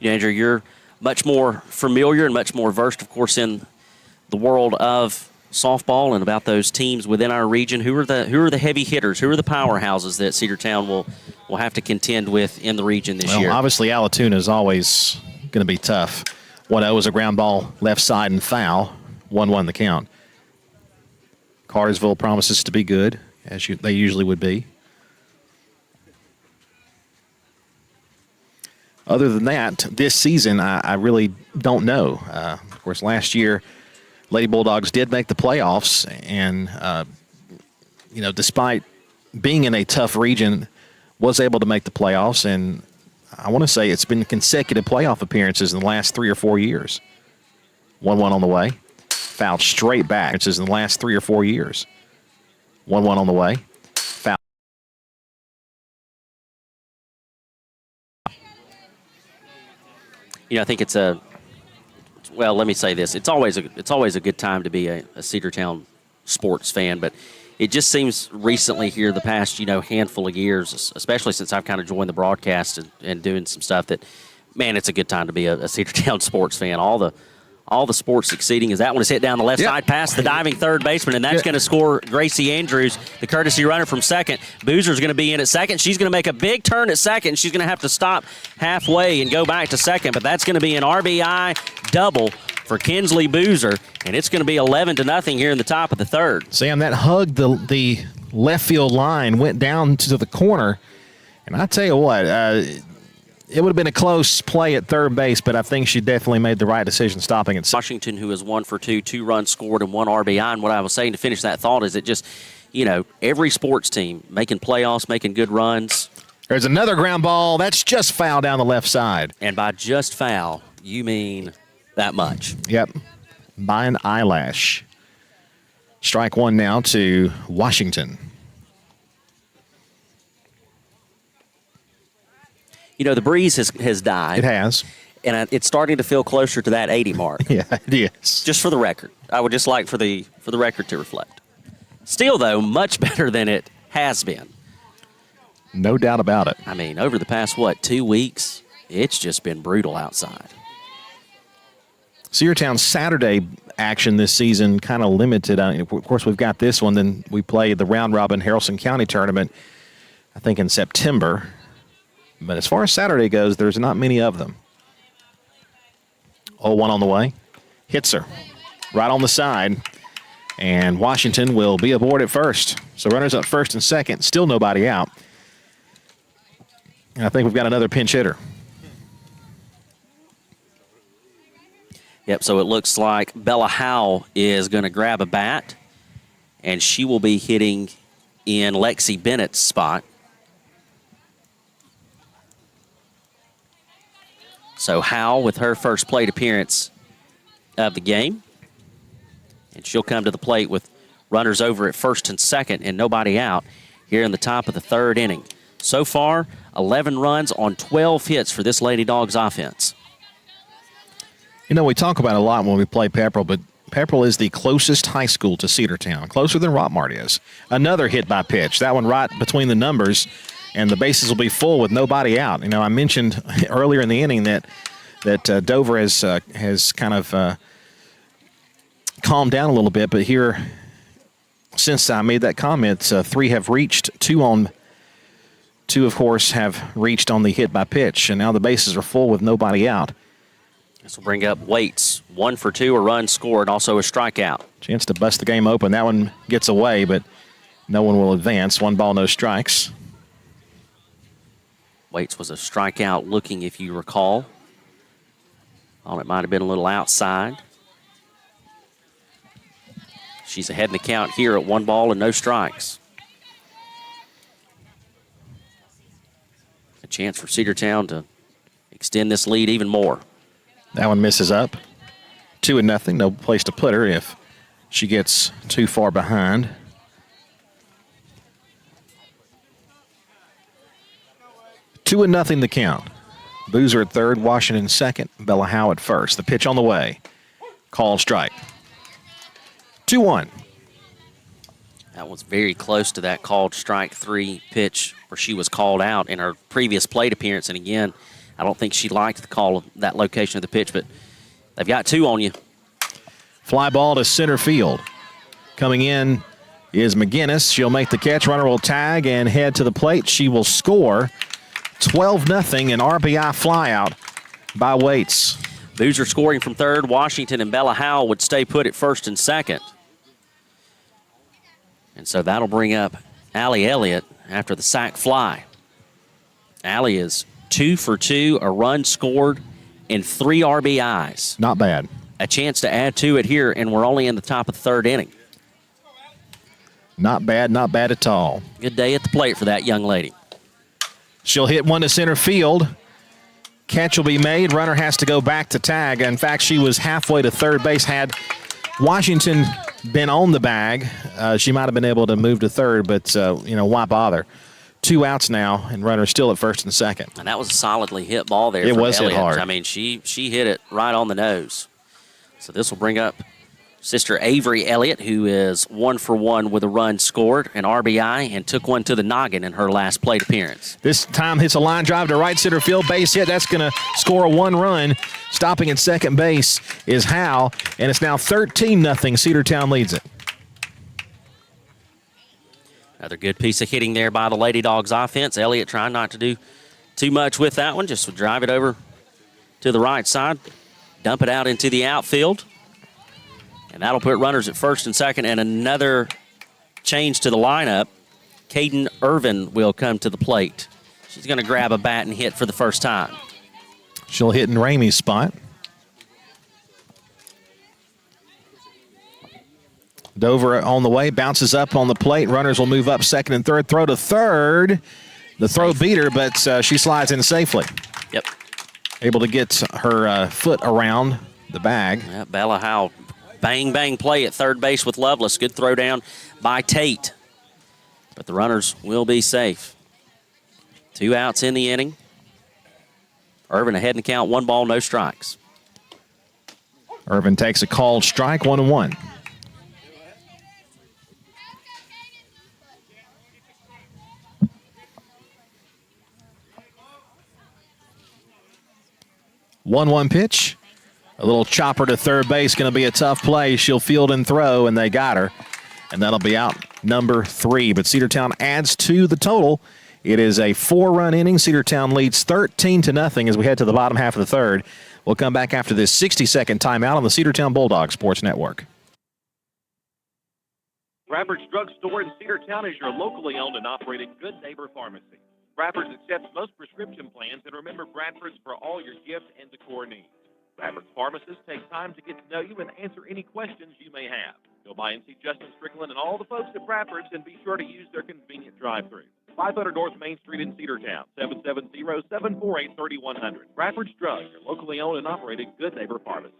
Andrew, you're much more familiar and much more versed, of course, in the world of softball and about those teams within our region. Who are the heavy hitters? Who are the powerhouses that Cedartown will have to contend with in the region this year? Obviously, Allatoona is always going to be tough. 1-0 is a ground ball left side and foul. 1-1 the count. Cartersville promises to be good, as they usually would be. Other than that, this season, I really don't know. Of course, last year, Lady Bulldogs did make the playoffs, and, despite being in a tough region, was able to make the playoffs. And I want to say it's been consecutive playoff appearances in the last 3 or 4 years. 1-1 on the way. Fouled straight back. It's in the last 3 or 4 years. 1-1 on the way. Foul. I think it's let me say this. It's always a good time to be a Cedartown sports fan, but it just seems recently here, the past, handful of years, especially since I've kind of joined the broadcast and doing some stuff, that, man, it's a good time to be a Cedartown sports fan. All the sports succeeding as that one is hit down the left side past the diving third baseman, and that's going to score Gracie Andrews, the courtesy runner from second. Boozer's going to be in at second. She's going to make a big turn at second. She's going to have to stop halfway and go back to second, but that's going to be an RBI double for Kinsley Boozer, and it's going to be 11-0 here in the top of the third. Sam, that hugged the left field line, went down to the corner, and I tell you what, it would have been a close play at third base, but I think she definitely made the right decision stopping it. Washington, who is 1 for 2, 2 runs scored and 1 RBI. And what I was saying to finish that thought is it just, every sports team making playoffs, making good runs. There's another ground ball. That's just foul down the left side. And by just foul, you mean that much. Yep. By an eyelash. Strike 1 now to Washington. The breeze has died. It has. And it's starting to feel closer to that 80 mark. Yeah, it is. Just for the record. I would just like for the record to reflect. Still, though, much better than it has been. No doubt about it. I mean, over the past, 2 weeks, it's just been brutal outside. Cedartown's Saturday action this season kind of limited. Of course, we've got this one. Then we play the round-robin Haralson County tournament, I think, in September. But as far as Saturday goes, there's not many of them. 0-1 on the way. Hits her. Right on the side. And Washington will be aboard at first. So runners up first and second, still nobody out. And I think we've got another pinch hitter. Yep, so it looks like Bella Howe is going to grab a bat, and she will be hitting in Lexi Bennett's spot. So Howe with her first plate appearance of the game. And she'll come to the plate with runners over at first and second and nobody out here in the top of the third inning. So far, 11 runs on 12 hits for this Lady Dogs offense. You know, we talk about it a lot when we play Pepperell, but Pepperell is the closest high school to Cedartown, closer than Rockmart is. Another hit by pitch, that one right between the numbers, and the bases will be full with nobody out. You know, I mentioned earlier in the inning that Dover has kind of calmed down a little bit, but here, since I made that comment, 3 have reached, 2, of course, have reached on the hit by pitch, and now the bases are full with nobody out. This will bring up Waits. 1 for 2, a run scored, also a strikeout. Chance to bust the game open. That one gets away, but no one will advance. 1 ball, no strikes. Waits was a strikeout looking, if you recall. Thought it might have been a little outside. She's ahead in the count here at 1 ball and no strikes. A chance for Cedartown to extend this lead even more. That one misses up. 2-0. No place to put her if she gets too far behind. Two and nothing the count. Boozer at third, Washington second, Bella Howe at first. The pitch on the way. Called strike. 2-1. That was very close to that called strike 3 pitch where she was called out in her previous plate appearance. And again, I don't think she liked the call of that location of the pitch, but they've got 2 on you. Fly ball to center field. Coming in is McGinnis. She'll make the catch. Runner will tag and head to the plate. She will score. 12-0, an RBI flyout by Waits. Boozer scoring from third. Washington and Bella Howe would stay put at first and second. And so that'll bring up Allie Elliott after the sac fly. Allie is 2 for 2, a run scored, and 3 RBIs. Not bad. A chance to add to it here, and we're only in the top of the third inning. Not bad at all. Good day at the plate for that young lady. She'll hit one to center field. Catch will be made. Runner has to go back to tag. In fact, she was halfway to third base. Had Washington been on the bag, she might have been able to move to third, but, why bother? 2 outs now, and runner still at first and second. And that was a solidly hit ball there. It from was hit Elliott. hard. I mean, she hit it right on the nose. So this will bring up sister Avery Elliott, who is 1 for 1 with a run scored, an RBI, and took one to the noggin in her last plate appearance. This time hits a line drive to right center field, base hit. That's going to score a 1 run. Stopping at second base is Howe, and it's now 13-0. Cedartown leads it. Another good piece of hitting there by the Lady Dogs offense. Elliott trying not to do too much with that one, just to drive it over to the right side, dump it out into the outfield. And that'll put runners at first and second, and another change to the lineup. Caden Irvin will come to the plate. She's going to grab a bat and hit for the first time. She'll hit in Ramey's spot. Dover on the way, bounces up on the plate. Runners will move up second and third. Throw to third. The throw beat her, but she slides in safely. Yep. Able to get her foot around the bag. Yeah, Bella Howe, bang, bang play at third base with Lovelace. Good throw down by Tate. But the runners will be safe. 2 outs in the inning. Irvin ahead in the count, 1 ball, no strikes. Irvin takes a called strike, 1-1. One pitch. A little chopper to third base, going to be a tough play. She'll field and throw, and they got her. And that'll be out number 3. But Cedartown adds to the total. It is a 4-run inning. Cedartown leads 13-0 as we head to the bottom half of the third. We'll come back after this 60-second timeout on the Cedartown Bulldog Sports Network. Bradford's Drug Store in Cedartown is your locally owned and operated Good Neighbor Pharmacy. Bradford's accepts most prescription plans, and remember Bradford's for all your gift and decor needs. Bradford's pharmacists take time to get to know you and answer any questions you may have. Go by and see Justin Strickland and all the folks at Bradford's, and be sure to use their convenient drive-thru. 500 North Main Street in Cedartown, 770-748-3100. Bradford's Drug, your locally owned and operated Good Neighbor Pharmacy.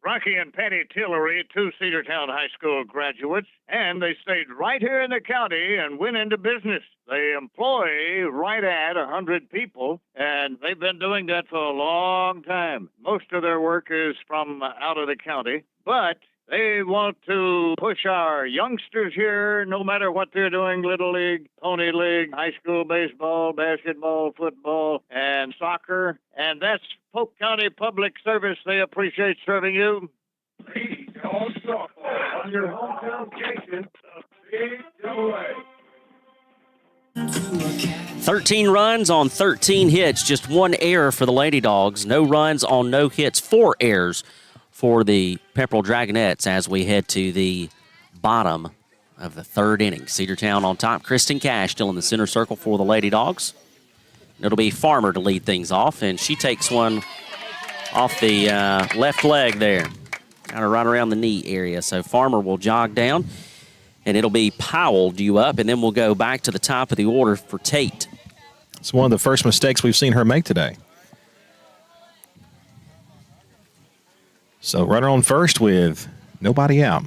Rocky and Patty Tillery, 2 Cedartown High School graduates, and they stayed right here in the county and went into business. They employ right at 100 people, and they've been doing that for a long time. Most of their work is from out of the county, but they want to push our youngsters here, no matter what they're doing, Little League, Pony League, high school baseball, basketball, football, and soccer. And that's Polk County Public Service. They appreciate serving you. Please, Dawgs softball on your hometown station, the Big Double-A. 13 runs on 13 hits, just 1 error for the Lady Dogs. No runs on no hits, 4 errors for the Pepperell Dragonettes as we head to the bottom of the 3rd inning. Cedartown on top. Kristen Cash still in the center circle for the Lady Dogs. It'll be Farmer to lead things off, and she takes one off the left leg there, kind of right around the knee area. So Farmer will jog down, and it'll be Powell due up, and then we'll go back to the top of the order for Tate. It's one of the first mistakes we've seen her make today. So runner on first with nobody out.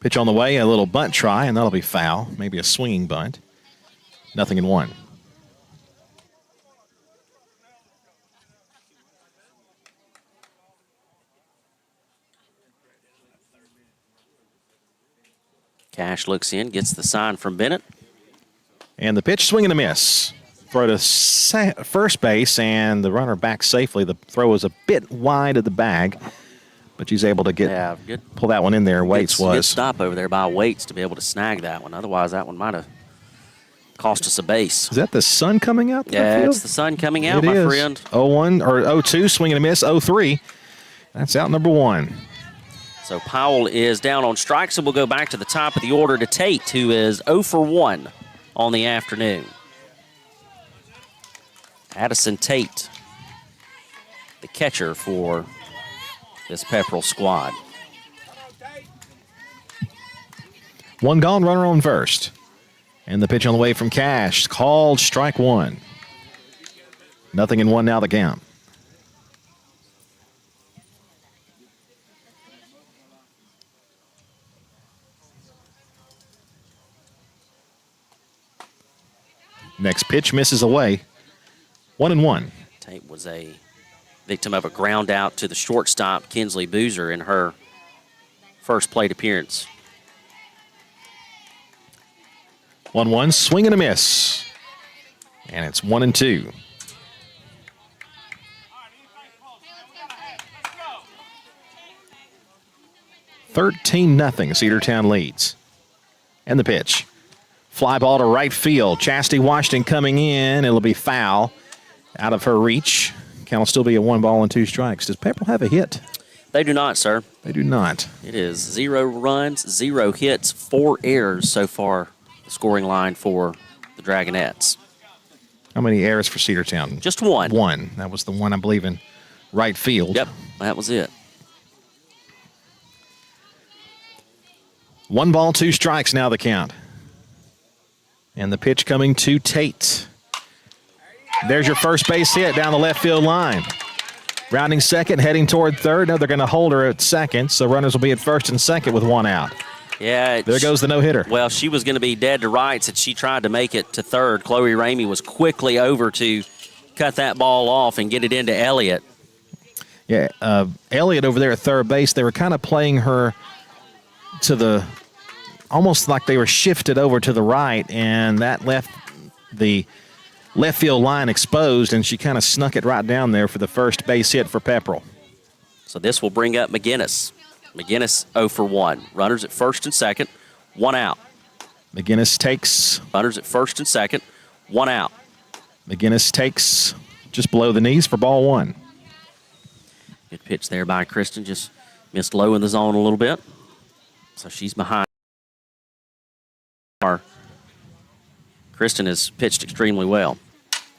Pitch on the way, a little bunt try, and that'll be foul. Maybe a swinging bunt. 0-1. Cash looks in, gets the sign from Bennett. And the pitch, swing and a miss. Throw to first base, and the runner back safely. The throw was a bit wide of the bag, but she's able to pull that one in there. Waits was. Good stop over there by Waits to be able to snag that one. Otherwise, that one might have cost us a base. Is that the sun coming out? Yeah, it's the sun coming out, my friend. 0-1 or 0-2, swing and a miss. 0-3. That's out number 1. So Powell is down on strikes, and we'll go back to the top of the order to Tate, who is 0 for 1 on the afternoon. Addison Tate, the catcher for this Pepperell squad. 1 gone, runner on first. And the pitch on the way from Cash, called strike 1. 0-1 now the count. Next pitch misses away. 1-1. Tate was a victim of a ground out to the shortstop, Kinsley Boozer, in her first plate appearance. 1-1, swing and a miss. And it's 1-2. $13-0, Cedartown leads. And the pitch. Fly ball to right field. Chastity Washington coming in. It'll be foul. Out of her reach. Count will still be a 1-2 strikes. Does Pepperell have a hit? They do not, sir. They do not. It is 0 runs, 0 hits, 4 errors so far, the scoring line for the Dragonettes. How many errors for Cedartown? Just 1. 1. That was the one, I believe, in right field. Yep, that was it. 1-2 strikes now the count. And the pitch coming to Tate. There's your first base hit down the left field line. Rounding second, heading toward third. No, they're going to hold her at second, so runners will be at first and second with 1 out. Yeah. There goes the no-hitter. Well, she was going to be dead to rights, and she tried to make it to third. Chloe Ramey was quickly over to cut that ball off and get it into Elliott. Yeah, Elliott over there at third base, they were kind of playing her to the almost like they were shifted over to the right, and that left the left field line exposed, and she kind of snuck it right down there for the first base hit for Pepperell. So this will bring up McGinnis. McGinnis 0 for 1. Runners at first and second, 1 out. McGinnis takes. Runners at first and second, 1 out. McGinnis takes just below the knees for ball 1. Good pitch there by Kristen. Just missed low in the zone a little bit. So she's behind. Kristen has pitched extremely well.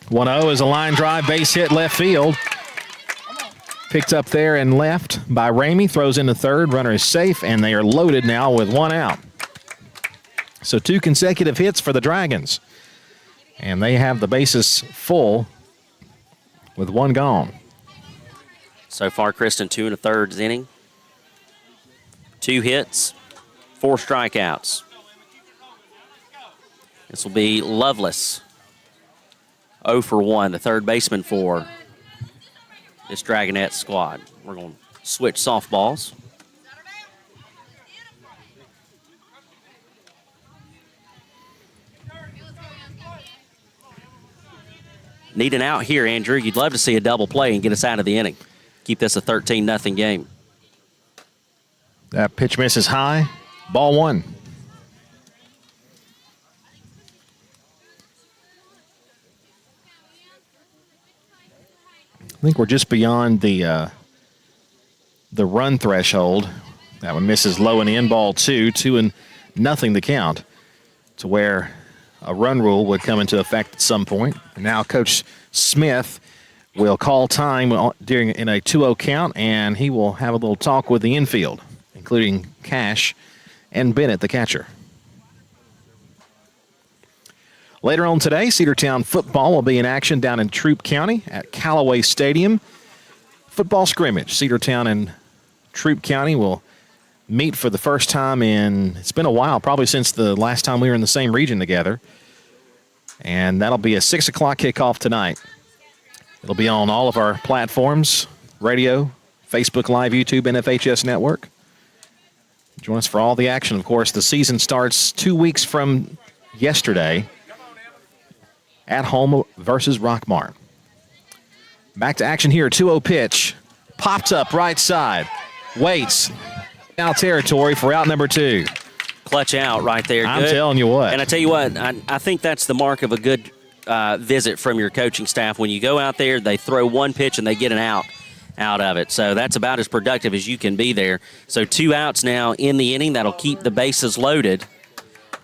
1-0 is a line drive, base hit left field. Picked up there and left by Ramey. Throws into third. Runner is safe, and they are loaded now with 1 out. So 2 consecutive hits for the Dragons. And they have the bases full with 1 gone. So far, Kristen, 2 1/3 inning. 2 hits, 4 strikeouts. This will be Lovelace. 0 for 1, the third baseman for this Dragonette squad. We're going to switch softballs. Need an out here, Andrew. You'd love to see a double play and get us out of the inning. Keep this a 13-0 game. That pitch misses high. Ball 1. I think we're just beyond the run threshold. That one misses low and in. Ball 2, 2-0 the count, to where a run rule would come into effect at some point. And now Coach Smith will call time in a 2-0 count, and he will have a little talk with the infield, including Cash and Bennett, the catcher. Later on today, Cedartown football will be in action down in Troup County at Callaway Stadium. Football scrimmage. Cedartown and Troup County will meet for the first time it's been a while, probably since the last time we were in the same region together. And that'll be a 6 o'clock kickoff tonight. It'll be on all of our platforms, radio, Facebook Live, YouTube, and FHS Network. Join us for all the action. Of course, the season starts 2 weeks from yesterday at home versus Rockmart. Back to action here. 2-0 pitch. Popped up right side. Waits. Now territory for out number 2. Clutch out right there. I'm Good. telling you what. And I tell you what, I think that's the mark of a good visit from your coaching staff. When you go out there, they throw one pitch and they get an out of it. So that's about as productive as you can be there. So 2 outs now in the inning. That'll keep the bases loaded.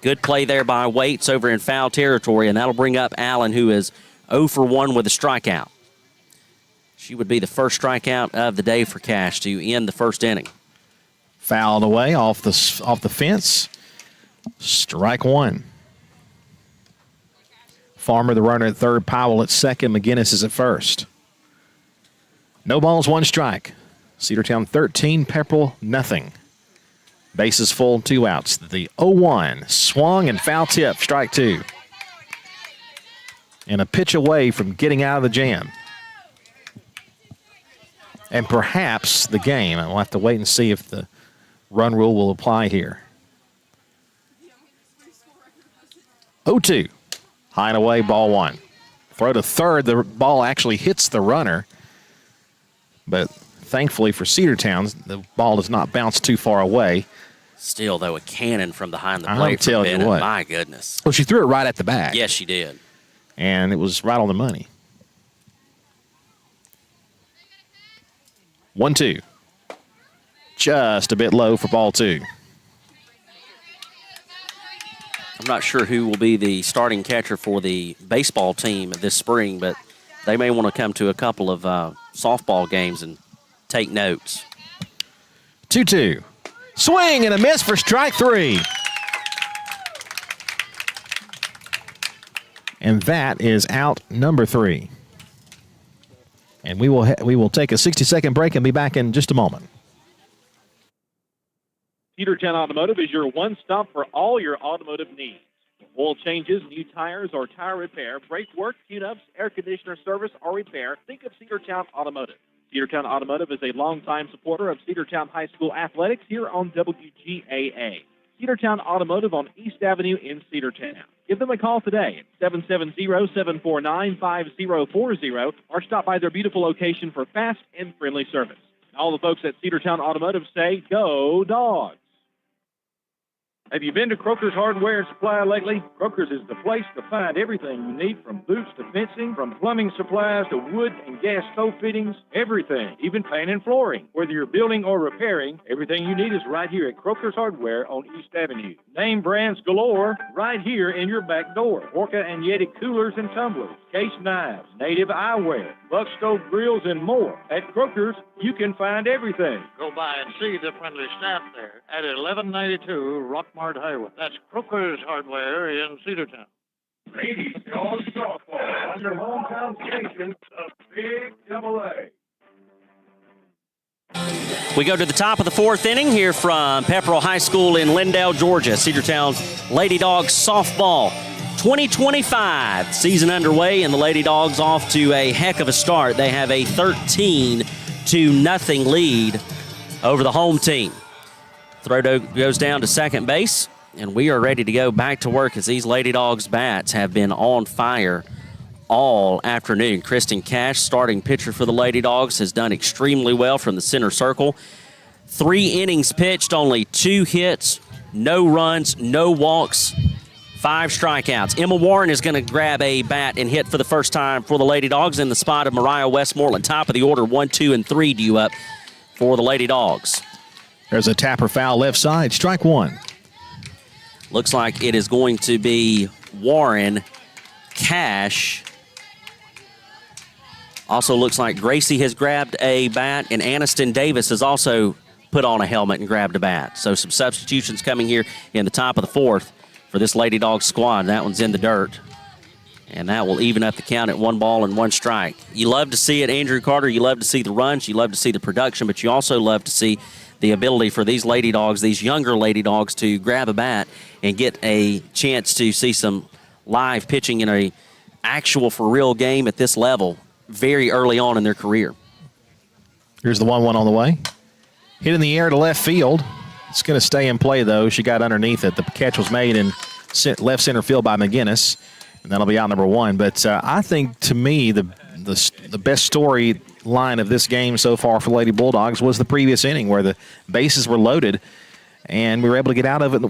Good play there by Waits over in foul territory, and that'll bring up Allen, who is 0 for 1 with a strikeout. She would be the first strikeout of the day for Cash to end the first inning. Fouled away off the fence. Strike 1. Farmer, the runner at third. Powell at second. McGinnis is at first. No balls, 1 strike. Cedartown 13, Pepperell nothing. Bases full, 2 outs. The 0-1 swung and foul tip, strike 2. And a pitch away from getting out of the jam. And perhaps the game. We'll have to wait and see if the run rule will apply here. 0-2. High and away, ball 1. Throw to third. The ball actually hits the runner. But thankfully for Cedartown, the ball does not bounce too far away. Still, though, a cannon from behind the plate. I'm telling you what. My goodness. Well, she threw it right at the back. Yes, she did. And it was right on the money. 1-2. Just a bit low for ball 2. I'm not sure who will be the starting catcher for the baseball team this spring, but they may want to come to a couple of softball games and take notes. 2-2. Swing and a miss for strike 3. And that is out number 3. And we will take a 60-second break and be back in just a moment. Cedartown Automotive is your one-stop for all your automotive needs. Oil changes, new tires, or tire repair, brake work, tune-ups, air conditioner service, or repair, think of Cedartown Automotive. Cedartown Automotive is a longtime supporter of Cedartown High School athletics here on WGAA. Cedartown Automotive on East Avenue in Cedartown. Give them a call today at 770-749-5040 or stop by their beautiful location for fast and friendly service. All the folks at Cedartown Automotive say, go Dawgs! Have you been to Croker's Hardware and Supply lately? Croker's is the place to find everything you need, from boots to fencing, from plumbing supplies to wood and gas stove fittings, everything, even paint and flooring. Whether you're building or repairing, everything you need is right here at Croker's Hardware on East Avenue. Name brands galore right here in your back door. Orca and Yeti coolers and tumblers, case knives, native eyewear, buck stove grills, and more. At Croker's, you can find everything. Go by and see the friendly staff there at 1192 Rockmart Highway. That's Croker's Hardware in Cedartown. Ladies, Dawgs softball on your hometown station of Big Double A. We go to the top of the fourth inning here from Pepperell High School in Lindale, Georgia. Cedartown's Lady Dogs softball 2025 season underway, and the Lady Dogs off to a heck of a start. They have a 13-0 lead over the home team. Throw goes down to second base, and we are ready to go back to work as these Lady Dogs bats have been on fire all afternoon. Kristen Cash, starting pitcher for the Lady Dogs, has done extremely well from the center circle. 3 innings pitched, only 2 hits, no runs, no walks, 5 strikeouts. Emma Warren is going to grab a bat and hit for the first time for the Lady Dogs in the spot of Mariah Westmoreland. Top of the order, 1, 2, and 3 due up for the Lady Dogs. There's a tapper foul left side, strike 1. Looks like it is going to be Warren, Cash. Also looks like Gracie has grabbed a bat, and Aniston Davis has also put on a helmet and grabbed a bat. So some substitutions coming here in the top of the fourth for this Lady Dogs squad. That one's in the dirt. And that will even up the count at 1 ball and 1 strike. You love to see it, Andrew Carter. You love to see the runs. You love to see the production, but you also love to see the ability for these Lady Dogs, these younger Lady Dogs, to grab a bat and get a chance to see some live pitching in a actual for real game at this level very early on in their career. Here's the 1-1 on the way. Hit in the air to left field. It's going to stay in play, though. She got underneath it. The catch was made in left center field by McGinnis, and that'll be out number 1. But I think, to me, the best storyline of this game so far for Lady Bulldogs was the previous inning, where the bases were loaded, and we were able to get out of it